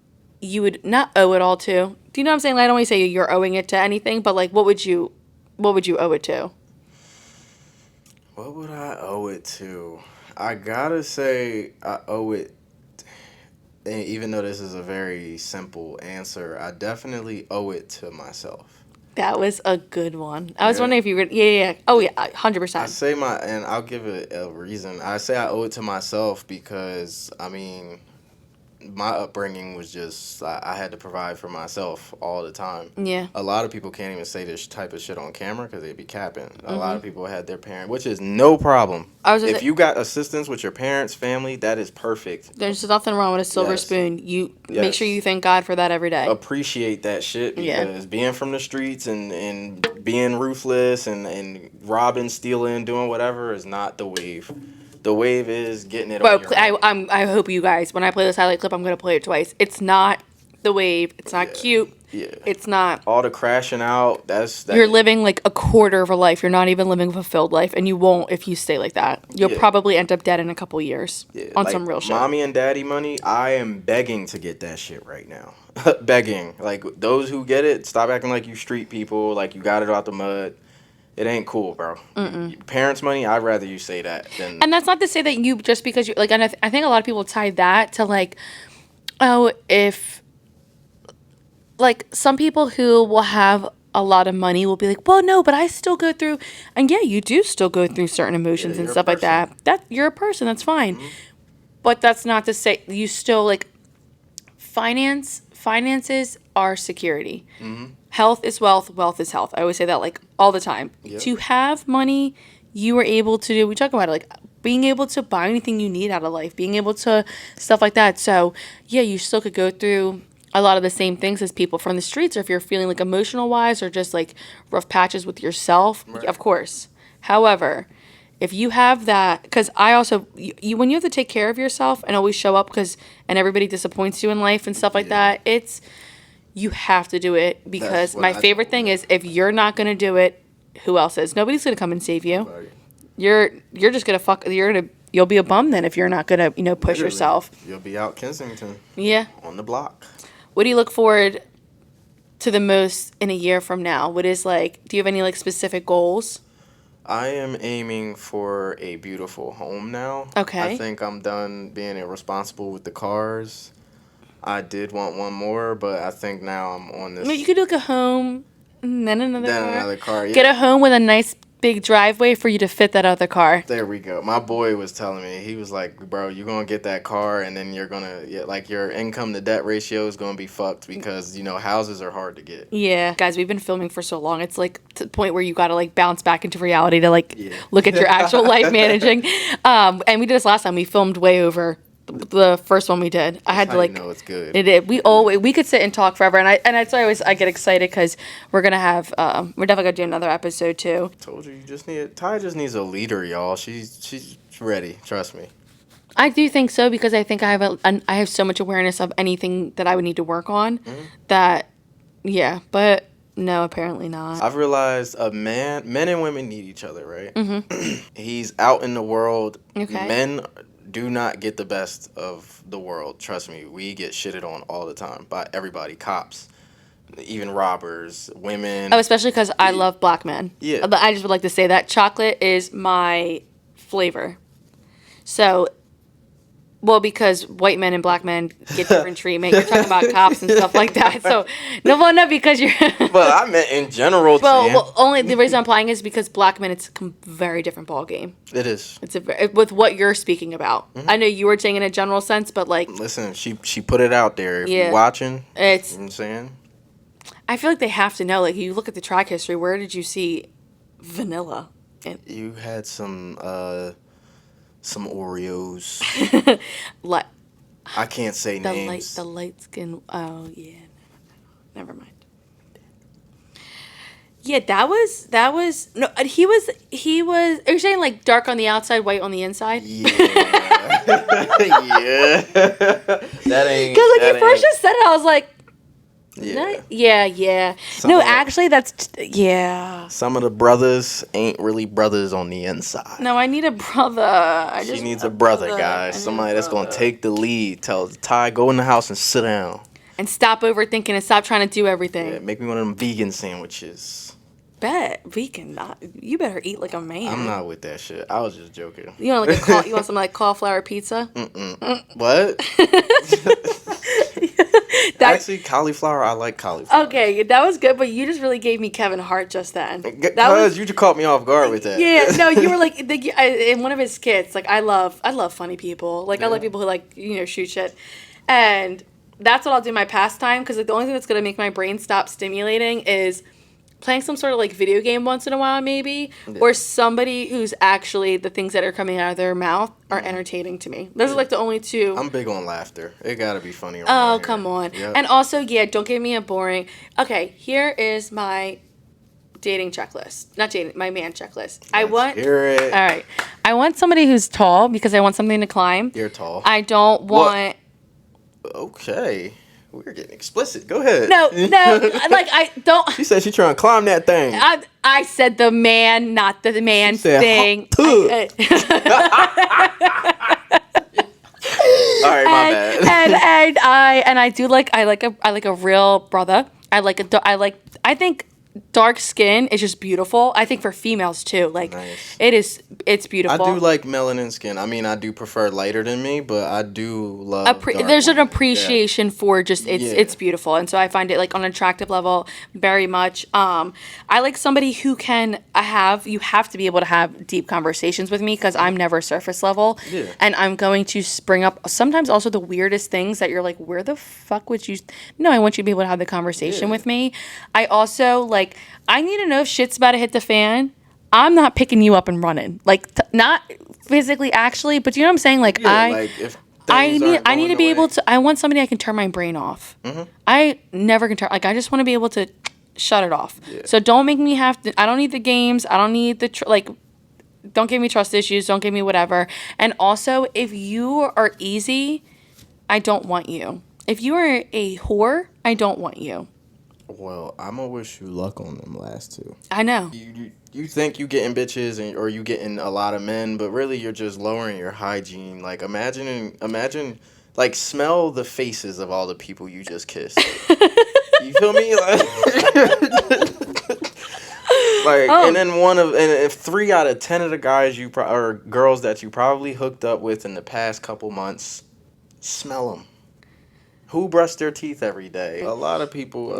[SPEAKER 1] you would not owe it all to? Do you know what I'm saying? Like, I don't want to say you're owing it to anything, but like, what would you owe it to?
[SPEAKER 3] What would I owe it to? I gotta say I owe it, and even though this is a very simple answer, I definitely owe it to myself.
[SPEAKER 1] That was a good one. I was wondering if you were, yeah. Oh yeah, 100%.
[SPEAKER 3] I say and I'll give it a reason. I say I owe it to myself because, I mean, my upbringing was just, I had to provide for myself all the time. Yeah. A lot of people can't even say this type of shit on camera because they'd be capping. A lot of people had their parents, which is no problem. If you got assistance with your parents, family, that is perfect.
[SPEAKER 1] There's nothing wrong with a silver spoon. You make sure you thank God for that every day.
[SPEAKER 3] Appreciate that shit because being from the streets and being ruthless and robbing, stealing, doing whatever is not the wave. The wave is getting it on your own.
[SPEAKER 1] I hope you guys, when I play this highlight clip, I'm going to play it twice. It's not the wave. It's not cute. It's not.
[SPEAKER 3] All the crashing out,
[SPEAKER 1] You're living like a quarter of a life. You're not even living a fulfilled life, and you won't if you stay like that. You'll probably end up dead in a couple years on some real shit.
[SPEAKER 3] Mommy and daddy money, I am begging to get that shit right now. Begging. Like, those who get it, stop acting like you street people, like you got it out the mud. It ain't cool, bro. Parents' money, I'd rather you say that than...
[SPEAKER 1] And that's not to say that you, just because you... Like, and I think a lot of people tie that to, like, oh, if... Like, some people who will have a lot of money will be like, well, no, but I still go through... And yeah, you do still go through certain emotions and stuff like that. You're a person, that's fine. But that's not to say... You still, like... Finances are security. Health is wealth. Wealth is health. I always say that, like, all the time. To have money, you are able to do... We talk about it, like, being able to buy anything you need out of life. Being able to... Stuff like that. So, yeah, you still could go through a lot of the same things as people from the streets. Or if you're feeling, like, emotional-wise or just, like, rough patches with yourself. Right. Of course. However... If you have that, because I also, when you have to take care of yourself and always show up and everybody disappoints you in life and stuff like that, you have to do it because my favorite thing is if you're not going to do it, who else is? Nobody's going to come and save you. Right. You're just going to you'll be a bum then if you're not going to, push yourself.
[SPEAKER 3] You'll be out Kensington.
[SPEAKER 1] Yeah.
[SPEAKER 3] On the block.
[SPEAKER 1] What do you look forward to the most in a year from now? What is like, do you have any like specific goals?
[SPEAKER 3] I am aiming for a beautiful home now.
[SPEAKER 1] Okay.
[SPEAKER 3] I think I'm done being irresponsible with the cars. I did want one more, but I think now I'm on this.
[SPEAKER 1] You could do like a home and then another
[SPEAKER 3] car. Yeah.
[SPEAKER 1] Get a home with a nice big driveway for you to fit that other car.
[SPEAKER 3] There we go. My boy was telling me, he was like, bro, you're going to get that car and then you're going to, like, your income to debt ratio is going to be fucked because, houses are hard to get.
[SPEAKER 1] Yeah. Guys, we've been filming for so long. It's, like, to the point where you got to, like, bounce back into reality to, like, look at your actual life managing. And we did this last time. We filmed way over the first one we did. I had to like
[SPEAKER 3] it's good.
[SPEAKER 1] It did. We could sit and talk forever, and that's why I get excited because we're gonna have we're definitely gonna do another episode too.
[SPEAKER 3] Told you Ty just needs a leader, y'all. She's ready. Trust me.
[SPEAKER 1] I do think so because I think I have so much awareness of anything that I would need to work on that but no, apparently not.
[SPEAKER 3] I've realized men and women need each other, right? He's out in the world.
[SPEAKER 1] Okay.
[SPEAKER 3] Men do not get the best of the world. Trust me, we get shitted on all the time by everybody, cops, even robbers, women.
[SPEAKER 1] Oh, especially because I love black men.
[SPEAKER 3] Yeah.
[SPEAKER 1] I just would like to say that chocolate is my flavor. So, because white men and black men get different treatment. You're talking about cops and stuff like that. So, no, because you're...
[SPEAKER 3] Well, I meant in general,
[SPEAKER 1] Well, only the reason I'm applying is because black men, it's a very different ball game.
[SPEAKER 3] It is.
[SPEAKER 1] It's with what you're speaking about. I know you were saying in a general sense, but like...
[SPEAKER 3] Listen, she put it out there. If you're watching, you know what I'm saying?
[SPEAKER 1] I feel like they have to know. Like, you look at the track history, where did you see vanilla?
[SPEAKER 3] You had some Oreos. I can't say names.
[SPEAKER 1] The light skin. Oh yeah, never mind. Yeah, that was no. He was. Are you saying like dark on the outside, white on the inside?
[SPEAKER 3] Yeah. Yeah. That ain't.
[SPEAKER 1] Because like you first just said it, I was like. Yeah. No, actually, that's... Yeah.
[SPEAKER 3] Some of the brothers ain't really brothers on the inside.
[SPEAKER 1] No, I need a brother.
[SPEAKER 3] She needs a brother, guys. Somebody that's going to take the lead. Tell Ty, go in the house and sit down.
[SPEAKER 1] And stop overthinking and stop trying to do everything.
[SPEAKER 3] Yeah, make me one of them vegan sandwiches.
[SPEAKER 1] Bet. Vegan. You better eat like a man.
[SPEAKER 3] I'm not with that shit. I was just joking.
[SPEAKER 1] You want you want some like cauliflower pizza?
[SPEAKER 3] What? Actually, cauliflower, I like cauliflower.
[SPEAKER 1] Okay, that was good, but you just really gave me Kevin Hart just then.
[SPEAKER 3] Because you just caught me off guard with that.
[SPEAKER 1] Yeah, no, you were like, in one of his skits, like, I love funny people. Like, I like people who, like, shoot shit. And that's what I'll do in my pastime, because like, the only thing that's going to make my brain stop stimulating is playing some sort of, like, video game once in a while, maybe, or somebody who's actually, the things that are coming out of their mouth are entertaining to me. Those are, like, the only two.
[SPEAKER 3] I'm big on laughter. It gotta be funny.
[SPEAKER 1] Oh, come on. Yep. And also, don't give me a boring... Okay, here is my dating checklist. Not dating, my man checklist.
[SPEAKER 3] Let's hear it.
[SPEAKER 1] All right. I want somebody who's tall, because I want something to climb.
[SPEAKER 3] You're tall.
[SPEAKER 1] I don't want...
[SPEAKER 3] Okay. We're getting explicit. Go ahead.
[SPEAKER 1] No, like I don't.
[SPEAKER 3] She said she's trying to climb that thing.
[SPEAKER 1] I said the man, not the man thing.
[SPEAKER 3] All right, my bad.
[SPEAKER 1] I like a real brother. I think dark skin is just beautiful. I think for females too. Like
[SPEAKER 3] nice.
[SPEAKER 1] It's beautiful.
[SPEAKER 3] I do like melanin skin. I mean, I do prefer lighter than me, but I do love
[SPEAKER 1] there's an appreciation for just it's beautiful. And so I find it like on an attractive level very much. I like somebody who you have to be able to have deep conversations with me because I'm never surface level.
[SPEAKER 3] Yeah.
[SPEAKER 1] And I'm going to bring up sometimes also the weirdest things that you're like, where the fuck would you? No, I want you to be able to have the conversation with me. I also I need to know if shit's about to hit the fan. I'm not picking you up and running. Like, not physically, actually, but you know what I'm saying? Like,
[SPEAKER 3] if
[SPEAKER 1] I need to be able to. I want somebody I can turn my brain off. Mm-hmm. I never can turn. Like, I just want to be able to shut it off. Yeah. So don't make me have to. I don't need the games. I don't need the don't give me trust issues. Don't give me whatever. And also, if you are easy, I don't want you. If you are a whore, I don't want you.
[SPEAKER 3] Well, I'm gonna wish you luck on them last two.
[SPEAKER 1] I know.
[SPEAKER 3] You think you getting bitches or you getting a lot of men, but really you're just lowering your hygiene. Like imagine, like smell the faces of all the people you just kissed. You feel me? And then if 3 out of 10 of the guys or girls that you probably hooked up with in the past couple months, smell them. Who brush their teeth every day? A lot of people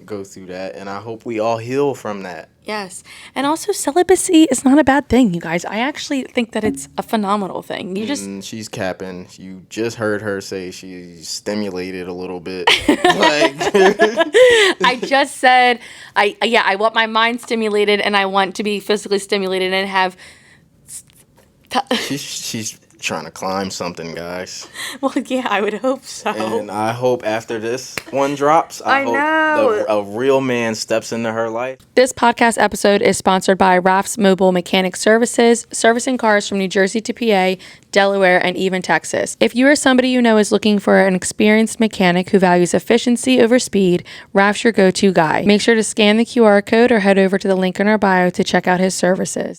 [SPEAKER 3] go through that, and I hope we all heal from that.
[SPEAKER 1] Yes. And also, celibacy is not a bad thing, you guys. I actually think that it's a phenomenal thing.
[SPEAKER 3] She's capping. You just heard her say she's stimulated a little bit.
[SPEAKER 1] I just said, I want my mind stimulated, and I want to be physically stimulated and have...
[SPEAKER 3] She's trying to climb something, guys.
[SPEAKER 1] Well, yeah, I would hope so.
[SPEAKER 3] And I hope after this one drops, I hope a real man steps into her life.
[SPEAKER 1] This podcast episode is sponsored by Raf's Mobile Mechanic Services, servicing cars from New Jersey to PA, Delaware, and even Texas. If you or somebody you know is looking for an experienced mechanic who values efficiency over speed, Raf's your go-to guy. Make sure to scan the QR code or head over to the link in our bio to check out his services.